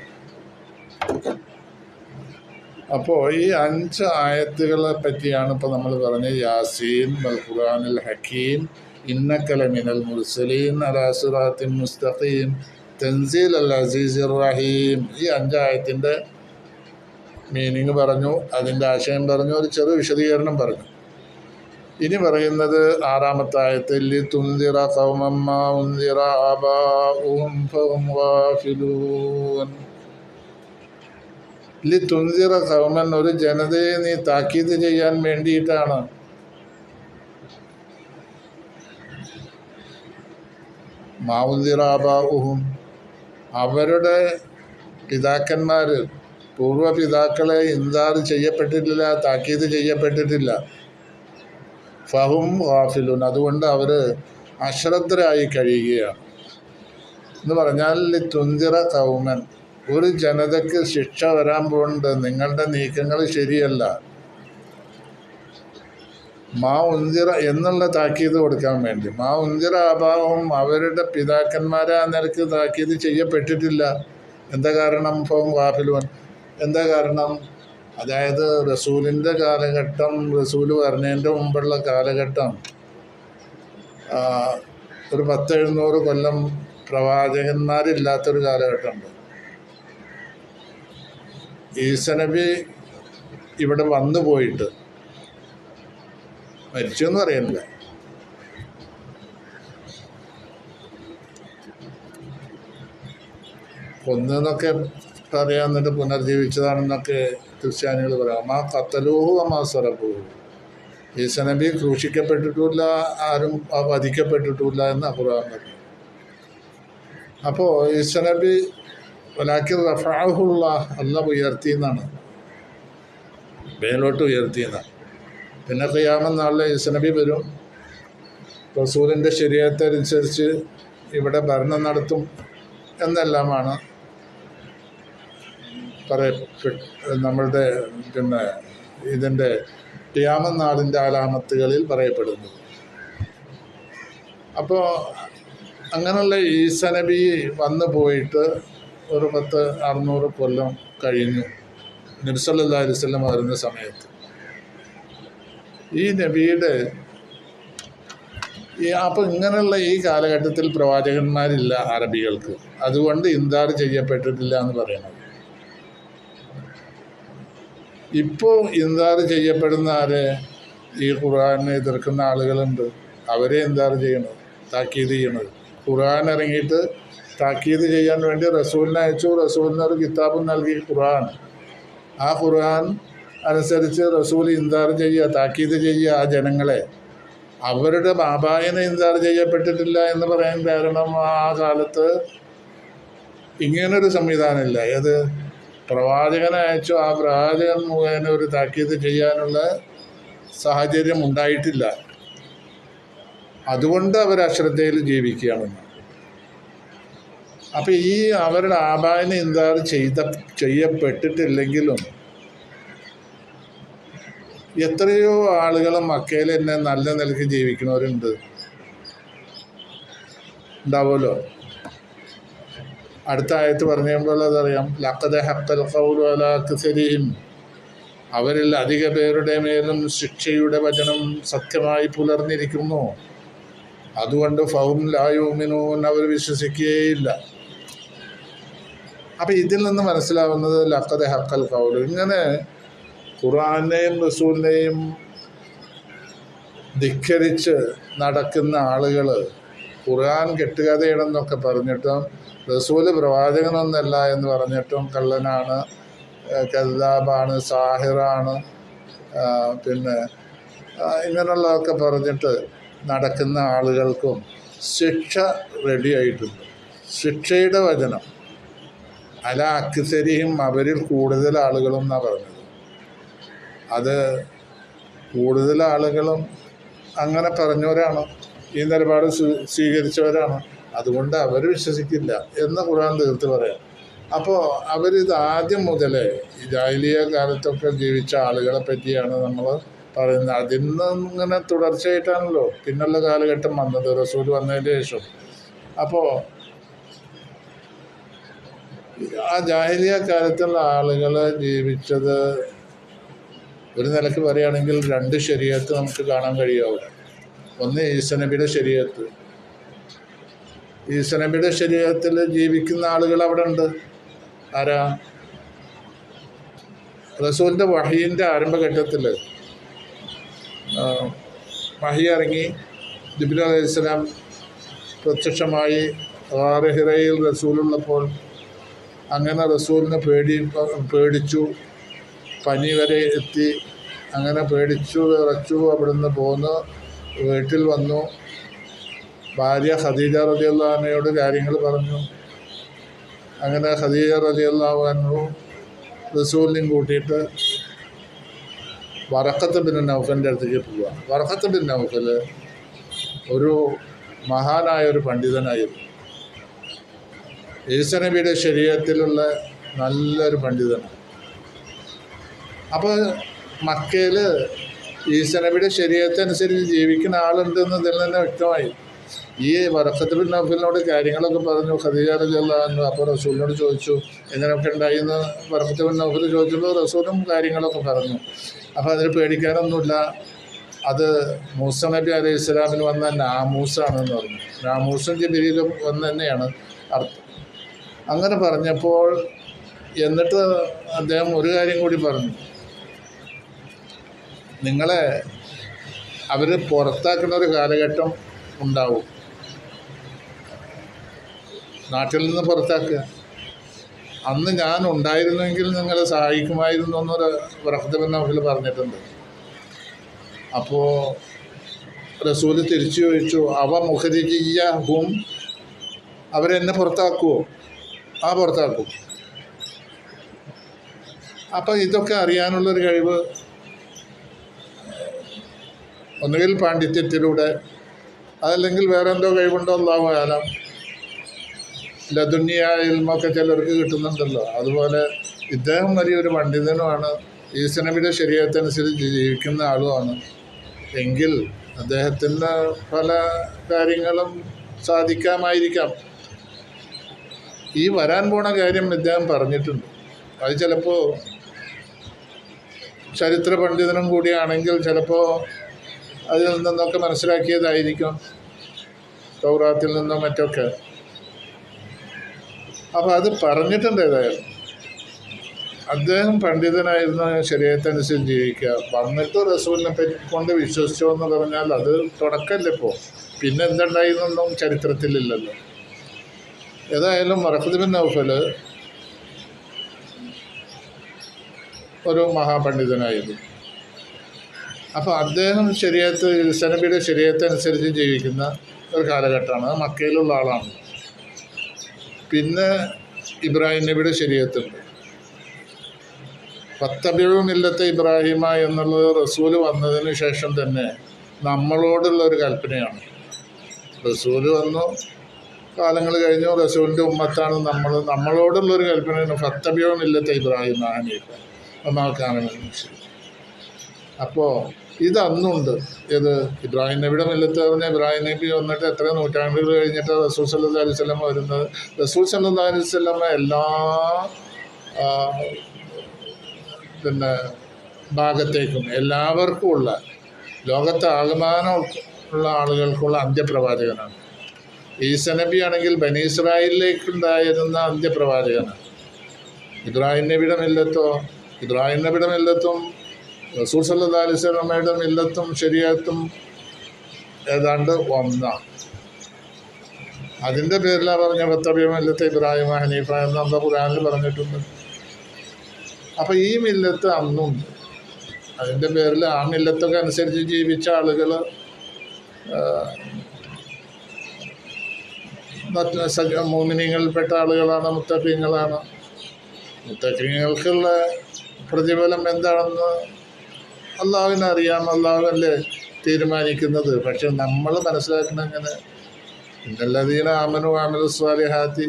അപ്പോൾ ഈ 5 ആയത്തുകളെ പറ്റിയാണ് ഇപ്പോൾ നമ്മൾ പറഞ്ഞത്. യാസീൻ വൽ ഖുർആനിൽ ഹക്കീം ഇന്നക ലമിനൽ മുർസലീൻ അലാ സിറാത്തിൻ മുസ്തഖീം തൻസീൽ അൽ അസീസിർ റഹീം. ഈ 5 ആയത്തിൻ്റെ മീനിങ് പറഞ്ഞു, അതിൻ്റെ ആശയം പറഞ്ഞു, ഒരു ചെറു വിശദീകരണം പറഞ്ഞു. ഇനി പറയുന്നത് 6-ാമത്തെ ആയത്തിൽ ലിതുൻദിറ ഖൗമൻ മാ ഉൻദിറ ആബാഉഹും ഫഹും ഗാഫിലൂൻ. ലിതുൻദിറ ഖൗമൻ, ഒരു ജനതയെ നീ താക്കീത് ചെയ്യാൻ വേണ്ടിയിട്ടാണ്. മാ ഉൻദിറ ആബാഉഹും, അവരുടെ പിതാക്കന്മാർ, പൂർവ്വപിതാക്കളെ ഇൻദാർ ചെയ്യപ്പെട്ടിട്ടില്ല, താക്കീത് ചെയ്യപ്പെട്ടിട്ടില്ല. ഫഹും ഗാഫിലൂൻ, അതുകൊണ്ട് അവർ അശ്രദ്ധരായി കഴിയുകയാണ് എന്ന് പറഞ്ഞാൽ ലിതുൻദിറ ഖൗമൻ, ഒരു ജനതയ്ക്ക് ശിക്ഷ വരാൻ പോകുന്നുണ്ട്, നിങ്ങളുടെ നീക്കങ്ങൾ ശരിയല്ല. മാ ഉൻദിറ എന്നുള്ള താക്കീത് കൊടുക്കാൻ വേണ്ടി. മാ ഉൻദിറ ആബാവും, അവരുടെ പിതാക്കന്മാരെ ആ നിലക്ക് താക്കീത് ചെയ്യപ്പെട്ടിട്ടില്ല. എന്താ കാരണം? ഫഹും ഗാഫിലൂൻ, എന്താ കാരണം? അതായത് റസൂലിൻ്റെ കാലഘട്ടം, റസൂല് പറഞ്ഞതിൻ്റെ മുമ്പുള്ള കാലഘട്ടം ഒരു 1000-700 കൊല്ലം പ്രവാചകന്മാരില്ലാത്തൊരു കാലഘട്ടമുണ്ട്. ഈസാ നബി ഇവിടെ വന്നു പോയിട്ട് മരിച്ചു എന്ന് പറയുന്നില്ല. കൊന്നൊക്കെ പറയാൻ, എന്നിട്ട് പുനർജീവിച്ചതാണെന്നൊക്കെ ക്രിസ്ത്യാനികൾ പറയാം. അമ്മാ കത്തലൂഹു അമ്മാ സറബൂഹു. ഈസാ നബി ക്രൂശിക്കപ്പെട്ടിട്ടുമില്ല, ആരും വധിക്കപ്പെട്ടിട്ടുമില്ല എന്ന് ഖുർആൻ പറഞ്ഞു. അപ്പോൾ ഈസാ നബി വലാക്കിൻ റഫഅഹുള്ള, അല്ലാഹ് ഉയർത്തി എന്നാണ്, മേലോട്ട് ഉയർത്തി എന്നാണ്. പിന്നെ ഖിയാമത്ത് നാളിൽ ഈസാ നബി വരും, റസൂലിൻ്റെ ശരീഅത്തനുസരിച്ച് ഇവിടെ ഭരണം നടത്തും എന്നെല്ലാമാണ് നമ്മളുടെ പിന്നെ ഇതിൻ്റെ ഖിയാമത്ത് നാളിൻ്റെ അലാമത്തുകളിൽ പറയപ്പെടുന്നത്. അപ്പോൾ അങ്ങനെയുള്ള ഈസാ നബി വന്നു പോയിട്ട് ഒരു 600 കൊല്ലം കഴിഞ്ഞു നബി സല്ലല്ലാഹു അലൈഹി വസല്ലം വരുന്ന സമയത്ത്. ഈ നബിയുടെ അപ്പോൾ ഇങ്ങനെയുള്ള ഈ കാലഘട്ടത്തിൽ പ്രവാചകന്മാരില്ല അറബികൾക്ക്, അതുകൊണ്ട് ഇൻദാർ ചെയ്യപ്പെട്ടിട്ടില്ല എന്ന് പറയുന്നത്. ഇപ്പോൾ ഇൻദാർ ചെയ്യപ്പെടുന്ന ആരെ? ഈ ഖുർആനെ എതിർക്കുന്ന ആളുകളുണ്ട്, അവരെ ഇൻദാർ ചെയ്യണത്, താക്കീത് ചെയ്യണത്. ഖുർആൻ ഇറങ്ങിയിട്ട് താക്കീത് ചെയ്യാൻ വേണ്ടി റസൂലിനെ അയച്ചു, റസൂലിനൊരു കിതാബും നൽകി ഖുർആൻ. ആ ഖുർആൻ അനുസരിച്ച് റസൂൽ ഇൻദാർ ചെയ്യുക, താക്കീത് ചെയ്യുക ആ ജനങ്ങളെ. അവരുടെ ബാബായിനെ ഇൻദാർ ചെയ്യപ്പെട്ടിട്ടില്ല എന്ന് പറയാൻ കാരണം ആ കാലത്ത് ഇങ്ങനൊരു സംവിധാനമില്ല. ഏത് പ്രവാചകനെ അയച്ചു, ആ പ്രവാചകൻ മുഖേന ഒരു താക്കീത് ചെയ്യാനുള്ള സാഹചര്യം ഉണ്ടായിട്ടില്ല. അതുകൊണ്ട് അവർ അശ്രദ്ധയിൽ ജീവിക്കുകയാണെന്ന്. അപ്പം ഈ അവരുടെ ആബായിനെ ഇൻദാർ ചെയ്യപ്പെട്ടിട്ടില്ലെങ്കിലും എത്രയോ ആളുകൾ മക്കയിൽ തന്നെ നല്ല നിലയ്ക്ക് ജീവിക്കുന്നവരുണ്ട്, ഉണ്ടാവുമല്ലോ. അടുത്ത ആയത്ത് പറഞ്ഞു കഴിയുമ്പോൾ അതറിയാം. ലഖദ് ഹഖൽ ഖൗലു അലാ അക്സരിഹിം, അവരിൽ അധിക പേരുടെ മേലും ശിക്ഷയുടെ വചനം സത്യമായി പുലർന്നിരിക്കുന്നു, അതുകൊണ്ട് ഫഹും ലാ യുമിനൂൻ, അവർ വിശ്വസിക്കുകയില്ല. അപ്പം ഇതിൽ നിന്ന് മനസ്സിലാവുന്നത് ലഖദ് ഹഖൽ ഖൗലു, ഇങ്ങനെ ഖുർആനെയും റസൂലിനെയും ധിക്കരിച്ച് നടക്കുന്ന ആളുകൾ ഖുർആൻ കെട്ടുകഥയാണെന്നൊക്കെ പറഞ്ഞിട്ടും റസൂല് പ്രവാചകനൊന്നല്ല എന്ന് പറഞ്ഞിട്ടും കള്ളനാണ്, കദ്ദാബാണ്, സാഹിറാണ്, പിന്നെ ഇങ്ങനെയുള്ളതൊക്കെ പറഞ്ഞിട്ട് നടക്കുന്ന ആളുകൾക്കും ശിക്ഷ റെഡിയായിട്ടുണ്ട്. ശിക്ഷയുടെ വചനം അല അക്സരിയും, അവരിൽ കൂടുതൽ ആളുകളും എന്നാണ് പറഞ്ഞത്. അത് കൂടുതൽ ആളുകളും അങ്ങനെ പറഞ്ഞവരാണ്, ഈ നിലപാട് സ്വീകരിച്ചവരാണ്, അതുകൊണ്ട് അവർ വിശ്വസിക്കില്ല എന്ന് ഖുർആൻ തീർത്ത് പറയാം. അപ്പോൾ അവരിത് ആദ്യം മുതലേ ഈ ജാഹിലിയ കാലത്തൊക്കെ ജീവിച്ച ആളുകളെ പറ്റിയാണ് നമ്മൾ പറയുന്നത്. അതിൽ നിന്ന് ഇങ്ങനെ തുടർച്ചയായിട്ടാണല്ലോ പിന്നുള്ള കാലഘട്ടം വന്നത്, റസൂൽ വന്നതിന് ശേഷം. അപ്പോൾ ആ ജാഹിലിയ കാലത്തുള്ള ആളുകൾ ജീവിച്ചത് ഒരു നിലയ്ക്ക് പറയുകയാണെങ്കിൽ 2 ശരീഅത്ത് നമുക്ക് കാണാൻ കഴിയാവില്ല. ഒന്ന് ഈസാ നബിയുടെ ശരീഅത്ത്. ഈസാ നബിയുടെ ശരീഅത്തിൽ ജീവിക്കുന്ന ആളുകൾ അവിടെ ഉണ്ട്. ആരാ? റസൂലിൻ്റെ വഹീൻ്റെ ആരംഭഘട്ടത്തിൽ വഹി ഇറങ്ങി, ജിബ്രീൽ അലൈഹിസ്സലാം പ്രത്യക്ഷമായി ഗാർ ഹിറയിൽ റസൂലുള്ളപ്പോൾ അങ്ങനെ റസൂലിനെ പേടിച്ചു, പനി വരെ എത്തി. അങ്ങനെ പേടിച്ചു വിറച്ചു അവിടുന്ന് പോന്ന് വീട്ടിൽ വന്നു. ഭാര്യ ഖദീജ റളിയല്ലാഹു അൻഹയോട് കാര്യങ്ങൾ പറഞ്ഞു. അങ്ങനെ ഖദീജ റളിയല്ലാഹു അൻഹ റസൂലിനെയും കൂട്ടിയിട്ട് വറഖത്ത് ബിൻ നൗഫലിൻ്റെ അടുത്തേക്ക് പോവുക. വറഖത്ത് ബിൻ നൗഫൽ ഒരു മഹാനായ ഒരു പണ്ഡിതനായിരുന്നു. ഈസാ നബിയുടെ ശരീഅത്തിലുള്ള നല്ലൊരു പണ്ഡിതനാണ്. അപ്പോൾ മക്കയിൽ ഈസാ നബിയുടെ ശരീഅത്തനുസരിച്ച് ജീവിക്കുന്ന ആളുണ്ടെന്ന് ഇതിൽ തന്നെ വ്യക്തമായി. ഈ വറഖത്ത് ബിൻ നൗഫലിനോട് കാര്യങ്ങളൊക്കെ പറഞ്ഞു ഖദീജ റളിയല്ലാഹു അൻഹ. അപ്പോൾ റസൂലിനോട് ചോദിച്ചു എങ്ങനെയൊക്കെ ഉണ്ടായിന്ന് വറഖത്ത് ബിൻ നൗഫൽ ചോദിച്ചപ്പോൾ റസൂലും കാര്യങ്ങളൊക്കെ പറഞ്ഞു. അപ്പോൾ അതിന് പേടിക്കാനൊന്നുമില്ല, അത് മൂസ നബി അലൈഹി ഇസ്ലാമിന് വന്ന നാമൂസാണെന്ന് പറഞ്ഞു. നാമൂസും ജിബ്രീലും എന്ന് തന്നെയാണ് അർത്ഥം. അങ്ങനെ പറഞ്ഞപ്പോൾ എന്നിട്ട് അദ്ദേഹം ഒരു കാര്യം കൂടി പറഞ്ഞു, നിങ്ങളെ അവർ പുറത്താക്കുന്ന ഒരു കാലഘട്ടം ഉണ്ടാവും, നാട്ടിൽ നിന്ന് പുറത്താക്കുക. അന്ന് ഞാൻ ഉണ്ടായിരുന്നെങ്കിൽ നിങ്ങളെ സഹായിക്കുമായിരുന്നു എന്നൊരു വറഖത്ത് ബിൻ നൗഫൽ പറഞ്ഞിട്ടുണ്ട്. അപ്പോൾ റസൂല് തിരിച്ചു ചോദിച്ചു, അവ മുഖരിജിയ്യഹും, അവരെന്നെ പുറത്താക്കുമോ? ആ പുറത്താക്കും. അപ്പം ഇതൊക്കെ അറിയാനുള്ളൊരു കഴിവ് ഒന്നുകിൽ പാണ്ഡിത്യത്തിലൂടെ, അതല്ലെങ്കിൽ വേറെ എന്തോ കഴിവുണ്ടോ അല്ലാഹു ആലം. ലദുന്യ ഇൽമൊക്കെ ചിലർക്ക് കിട്ടുന്നുണ്ടല്ലോ. അതുപോലെ ഇദ്ദേഹം വലിയൊരു പണ്ഡിതനുമാണ്, ഈസാ നബിയുടെ ശരീഅത്തനുസരിച്ച് ജീവിക്കുന്ന ആളുമാണ്. എങ്കിൽ അദ്ദേഹത്തിൻ്റെ പല കാര്യങ്ങളും സാധിക്കാമായിരിക്കാം. ഈ വരാൻ പോണ കാര്യം ഇദ്ദേഹം പറഞ്ഞിട്ടുണ്ട്. അത് ചിലപ്പോൾ ചരിത്ര പണ്ഡിതനും കൂടിയാണെങ്കിൽ ചിലപ്പോൾ അതിൽ നിന്നൊക്കെ മനസ്സിലാക്കിയതായിരിക്കും, തൗറാത്തിൽ നിന്നും മറ്റൊക്കെ. അപ്പോൾ അത് പറഞ്ഞിട്ടുണ്ട്. ഏതായാലും അദ്ദേഹം പണ്ഡിതനായിരുന്നു, ശരീഅത്തനുസരിച്ച് ജീവിക്കുക. വന്നിട്ട് റസൂലിനെ കൊണ്ട് വിശ്വസിച്ചോ എന്ന് പറഞ്ഞാൽ അത് തുടക്കമല്ല. ഇപ്പോൾ പിന്നെ എന്തുണ്ടായിരുന്നൊന്നും ചരിത്രത്തിലില്ലല്ലോ. ഏതായാലും വറഖത്ത് ബിൻ നൗഫൽ ഒരു മഹാപണ്ഡിതനായിരുന്നു. അപ്പോൾ അദ്ദേഹം ഈസാ നബിയുടെ ശരീഅത്തനുസരിച്ച് ജീവിക്കുന്ന ഒരു കാലഘട്ടമാണ്. അത് മക്കയിലുള്ള ആളാണ്. പിന്നെ ഇബ്രാഹിം നബിയുടെ ശരീഅത്തുണ്ട്. ഫത്തബിഉ മില്ലത്തെ ഇബ്രാഹിമ എന്നുള്ളത് റസൂല് വന്നതിന് ശേഷം തന്നെ നമ്മളോടുള്ള ഒരു കൽപ്പനയാണ്. റസൂല് വന്നു, കാലങ്ങൾ കഴിഞ്ഞു, റസൂലിൻ്റെ ഉമ്മത്താണ് നമ്മൾ. നമ്മളോടുള്ളൊരു കൽപ്പനയാണ് ഫത്തബിഉ മില്ലത്തെ ഇബ്രാഹിമ ഹനീഫ ഒന്നാക്കാനാണ്. അപ്പോൾ ഇതന്നുണ്ട്. ഇത് ഇബ്രാഹിം നബിയുടെ മില്ലത്ത് പറഞ്ഞാൽ ഇബ്രാഹിം നബി വന്നിട്ട് എത്ര നൂറ്റാണ്ടുകൾ കഴിഞ്ഞിട്ട് റസൂൽ സല്ലല്ലാഹു അലൈഹി വസല്ലം വരുന്നത്. റസൂൽ സല്ലല്ലാഹു അലൈഹി വസല്ലം എല്ലാ പിന്നെ ഭാഗത്തേക്കും എല്ലാവർക്കും ഉള്ള, ലോകത്തെ ആകമാനം ഉള്ള ആളുകൾക്കുള്ള അന്ത്യപ്രവാചകനാണ്. ഈസാ നബി ആണെങ്കിൽ ബനി ഇസ്രായേലിലേക്കുണ്ടായിരുന്ന അന്ത്യപ്രവാചകനാണ്. ഇബ്രാഹിം നബിയുടെ മില്ലത്തും റസൂൽ സല്ലല്ലാഹു അലൈഹി വസല്ലമയുടെ മില്ലത്തും ശരീഅത്തും ഏതാണ്ട് ഒന്നാണ്. അതിൻ്റെ പേരിലാണ് പറഞ്ഞ ഫത്തബിഉ മില്ലത്തെ ഇബ്രാഹിമ ഹനീഫ എന്ന് നമ്മുടെ ഖുർആനിൽ പറഞ്ഞിട്ടുണ്ട്. അപ്പോൾ ഈ മില്ലത്ത് അന്നും അതിൻ്റെ പേരിൽ ആ മില്ലത്തൊക്കെ അനുസരിച്ച് ജീവിച്ച ആളുകൾ മുഅ്മിനീങ്ങളിൽപ്പെട്ട ആളുകളാണ്, മുത്തഖീങ്ങളാണ്. മുത്തഖീങ്ങൾക്കുള്ള പ്രതിഫലം എന്താണെന്ന് അള്ളാഹുവിനറിയാം, അള്ളാഹുവല്ലേ തീരുമാനിക്കുന്നത്. പക്ഷെ നമ്മൾ മനസ്സിലാക്കണം എങ്ങനെ? ഇന്നല്ലദീന ആമനു വഅമിലു സ്വാലിഹാത്തി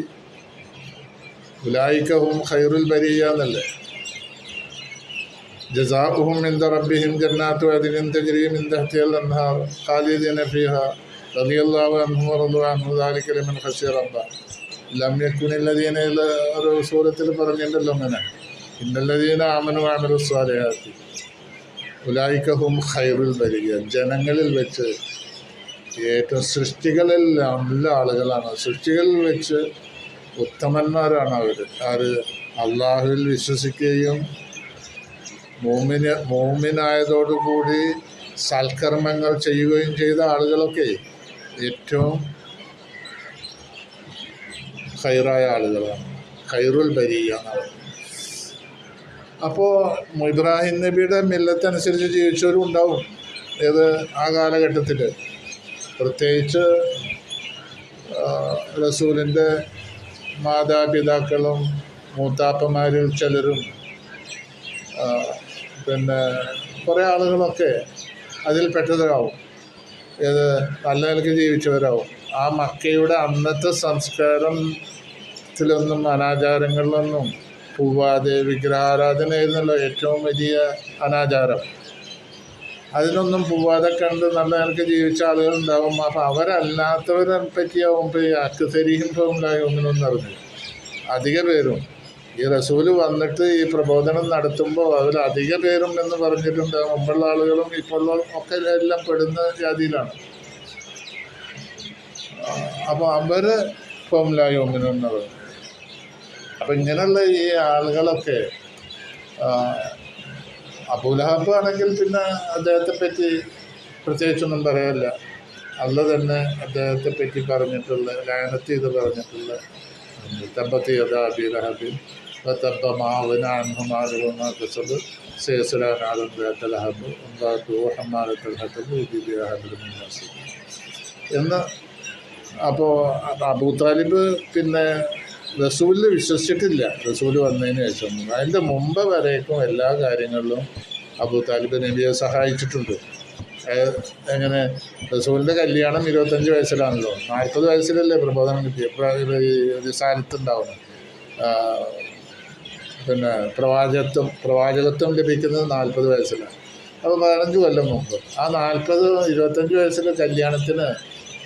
ഉലൈക ഹും ഖൈറുൽ ബരിയ എന്നല്ലേ. ജസാഉഹും ഇൻദ റബ്ബിഹിം ജന്നാത്തു അദ്നിൻ തജ്രി മിൻ തഹ്തിഹൽ അൻഹാർ ഖാലിദീന ഫീഹാ റളിയല്ലാഹു അൻഹും വറളു അൻഹു ദാലിക ലിമൻ ഖശിയ റബ്ബ ലം യകുനില്ലദീന, ഒരു സൂറത്തിൽ പറഞ്ഞിട്ടുണ്ടല്ലോ അങ്ങനെ, ഇന്നല്ലദീന ആമനു വഅമിലു സ്വാലിഹാത്തി ഉലൈക ഹും ഖൈറുൽ ബരിയ. ജനങ്ങളിൽ വെച്ച് ഏറ്റവും, സൃഷ്ടികളിൽ നല്ല ആളുകളാണ്, സൃഷ്ടികളിൽ വെച്ച് ഉത്തമന്മാരാണ് അവർ. ആര്? അള്ളാഹുവിൽ വിശ്വസിക്കുകയും മോമിനായതോടുകൂടി സൽക്കർമ്മങ്ങൾ ചെയ്യുകയും ചെയ്ത ആളുകളൊക്കെ ഏറ്റവും ഖൈറായ ആളുകളാണ്, ഖൈറുൽ ബരിയ എന്നാണ്. അപ്പോൾ ഇബ്രാഹിം നബിയുടെ മില്ലത്തനുസരിച്ച് ജീവിച്ചവരും ഉണ്ടാവും. ഏത് ആ കാലഘട്ടത്തിൽ പ്രത്യേകിച്ച് റസൂലിൻ്റെ മാതാപിതാക്കളും മൂത്താപ്പന്മാരിൽ ചിലരും പിന്നെ കുറേ ആളുകളൊക്കെ അതിൽപ്പെട്ടവരാവും. ഏത് നല്ല നിലയ്ക്ക് ജീവിച്ചവരാവും. ആ മക്കയുടെ അന്നത്തെ സംസ്കാരത്തിലൊന്നും അനാചാരങ്ങളിലൊന്നും പൂവാതെ വിഗ്രഹാരാധനയായിരുന്നല്ലോ ഏറ്റവും വലിയ അനാചാരം. അതിനൊന്നും പൂവാതെ കണ്ട് നല്ല നിലയ്ക്ക് ജീവിച്ച ആളുകളുണ്ടാവും. അപ്പോൾ അവരല്ലാത്തവരെ പറ്റിയാവും ഇപ്പോൾ ഈ അക്സരിയും ഫോമിലായി ഒന്നിനൊന്നും അറിഞ്ഞു. അധിക പേരും ഈ റസൂല് വന്നിട്ട് ഈ പ്രബോധനം നടത്തുമ്പോൾ അവർ അധിക പേരും എന്ന് പറഞ്ഞിട്ടുണ്ട്, മുമ്പുള്ള ആളുകളും ഇപ്പോൾ ഒക്കെ എല്ലാം പെടുന്ന ജാതിയിലാണ്. അപ്പോൾ അവർ ഫോമിലായോമിനുള്ളത്. അപ്പം ഇങ്ങനെയുള്ള ഈ ആളുകളൊക്കെ അബൂലഹബ് ആണെങ്കിൽ പിന്നെ അദ്ദേഹത്തെ പറ്റി പ്രത്യേകിച്ചൊന്നും പറയാനില്ല. അല്ല തന്നെ അദ്ദേഹത്തെ പറ്റി പറഞ്ഞിട്ടുള്ള ലാനത്ത് ചെയ്ത് പറഞ്ഞിട്ടുള്ള തമ്പത്തി അബി ലഹബിൻ തബ്ബ മാവന അൻഹുമാലുമാ കസബ് സേസലാനാലും ലഹബ് ഉണ്ടാത്തു ഹമാലത്തൽ ഹബ് എന്ന്. അപ്പോൾ അബൂ താലിബ് പിന്നെ റസൂലിൽ വിശ്വസിച്ചിട്ടില്ല. റസൂൽ വന്നതിന് ശേഷം അതിൻ്റെ മുമ്പ് വരേക്കും എല്ലാ കാര്യങ്ങളിലും അബൂ താലിബ് നബിയെ സഹായിച്ചിട്ടുണ്ട്. എങ്ങനെ റസൂലിൻ്റെ കല്യാണം 25 വയസ്സിലാണല്ലോ. 40 വയസ്സിലല്ലേ പ്രബോധനം കിട്ടിയ റിസാലത്തുണ്ടാവുന്നത്. പിന്നെ പ്രവാചകത്വം ലഭിക്കുന്നത് 40 വയസ്സിലാണ്. അപ്പോൾ 15 കൊല്ലം മുമ്പ്. ആ 25 വയസ്സിൽ കല്യാണത്തിന്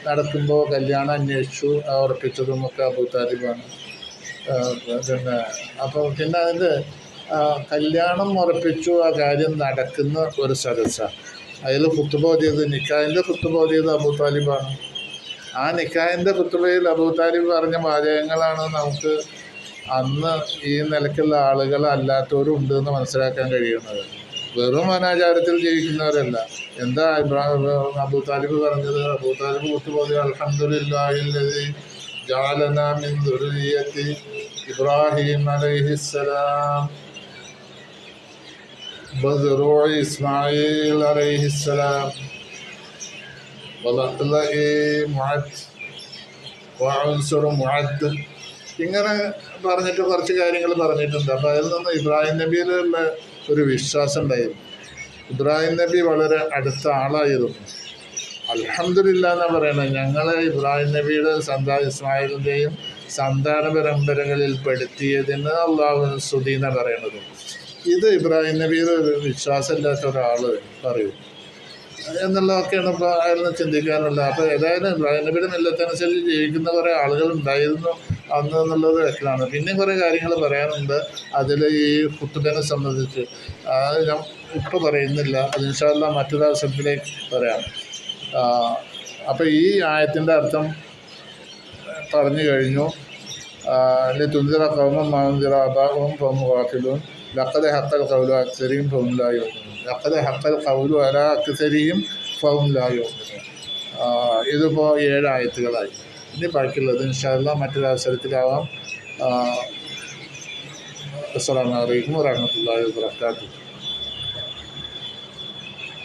നടക്കുമ്പോൾ കല്യാണം അന്വേഷിച്ചു ഉറപ്പിച്ചതുമൊക്കെ അബൂ താലിബാണ്. പിന്നെ അപ്പോൾ പിന്നെ അതിൻ്റെ കല്യാണം ഉറപ്പിച്ചു, ആ കാര്യം നടക്കുന്ന ഒരു സദസ്സാണ്. അതിൽ ഖുത്ബ ഓതിയത്, നിക്കാഹിൻ്റെ ഖുത്ബ ഓതിയത് അബൂ താലിബാണ്. ആ നിക്കാഹിൻ്റെ ഖുത്ബയിൽ അബൂ താലിബ് പറഞ്ഞ വാചകങ്ങളാണ് നമുക്ക് അന്ന് ഈ നിലയ്ക്കുള്ള ആളുകൾ അല്ലാത്തവരും ഉണ്ട് എന്ന് മനസ്സിലാക്കാൻ കഴിയുന്നത്. വെറും അനാചാരത്തിൽ ജീവിക്കുന്നവരല്ല. എന്താ അബൂ താലിബ് പറഞ്ഞത്? അബൂ താലിബ് ഖുത്ബ ഓതി അൽഹംദുലില്ലാഹില്ലദീ ജഅലനാ മിൻ ദുർരിയ്യത്തി ഇബ്രാഹീം അലൈഹിസ്സലാം وزروع إسماعيل عليه السلام والأطلع معد وعنصر معد. ഇങ്ങനെ പറഞ്ഞിട്ട് കുറച്ച് കാര്യങ്ങൾ പറഞ്ഞിട്ടുണ്ട്. അപ്പോൾ അതിൽ നിന്ന് ഇബ്രാഹിം നബിയിലുള്ള ഒരു വിശ്വാസം ഉണ്ടായിരുന്നു. ഇബ്രാഹിം നബി വളരെ അടുത്ത ആളായിരുന്നു. അൽഹംദുലില്ലാ എന്നാണ് പറയുന്നത്. ഞങ്ങൾ ഇബ്രാഹിം നബിയുടെ ഇസ്മായിലിൻ്റെയും സന്താന പരമ്പരകളിൽ പെടുത്തിയതിന് അള്ളാഹുവിന് സ്തുതി എന്നാണ് പറയുന്നത്. ഇത് ഇബ്രാഹിം നബിയുടെ വിശ്വാസമില്ലാത്ത ഒരാൾ പറയും എന്നുള്ളതൊക്കെയാണ് ഇപ്പോൾ അയാളിന് ചിന്തിക്കാനുള്ളത്. അപ്പോൾ ഏതായാലും ഇബ്രാഹിം നബിയുടെ മില്ലത്തനുസരിച്ച് ജീവിക്കുന്ന കുറേ ആളുകൾ ഉണ്ടായിരുന്നു അന്ന് എന്നുള്ളത് വ്യക്തമാണ്. പിന്നെയും കുറേ കാര്യങ്ങൾ പറയാനുണ്ട് അതിൽ ഈ ഖുത്ബനെ സംബന്ധിച്ച്. അത് ഞാൻ ഇപ്പോൾ പറയുന്നില്ല, അത് ഇൻഷാ അല്ലാഹ് മറ്റൊരു അവസരത്തിലേക്ക് പറയാം. അപ്പോൾ ഈ ആയത്തിൻ്റെ അർത്ഥം പറഞ്ഞു കഴിഞ്ഞു. തുന്തിറ കൗമം മാന്തിറ അബാഹും ഫഹും ഗാഫിലൂൻ ലഖദ് ഹഖൽ ഖൗലു അക്സരിഹിം ഫഹും ലാ യുഅ്മിനൂൻ ലഖദ് ഹഖൽ ഖൗലു അലാ അക്സരിഹിം ഫഹും ലാ യുഅ്മിനൂൻ. ഇതിപ്പോൾ 7 ആയത്തുകളായി. ഇനി ബാക്കിയുള്ളത് ഇൻഷാ അല്ലാഹ് മറ്റൊരു അവസരത്തിലാവാം. അസ്സലാമു അലൈക്കും വറഹ്മത്തുള്ളാഹി വബറകാതുഹു.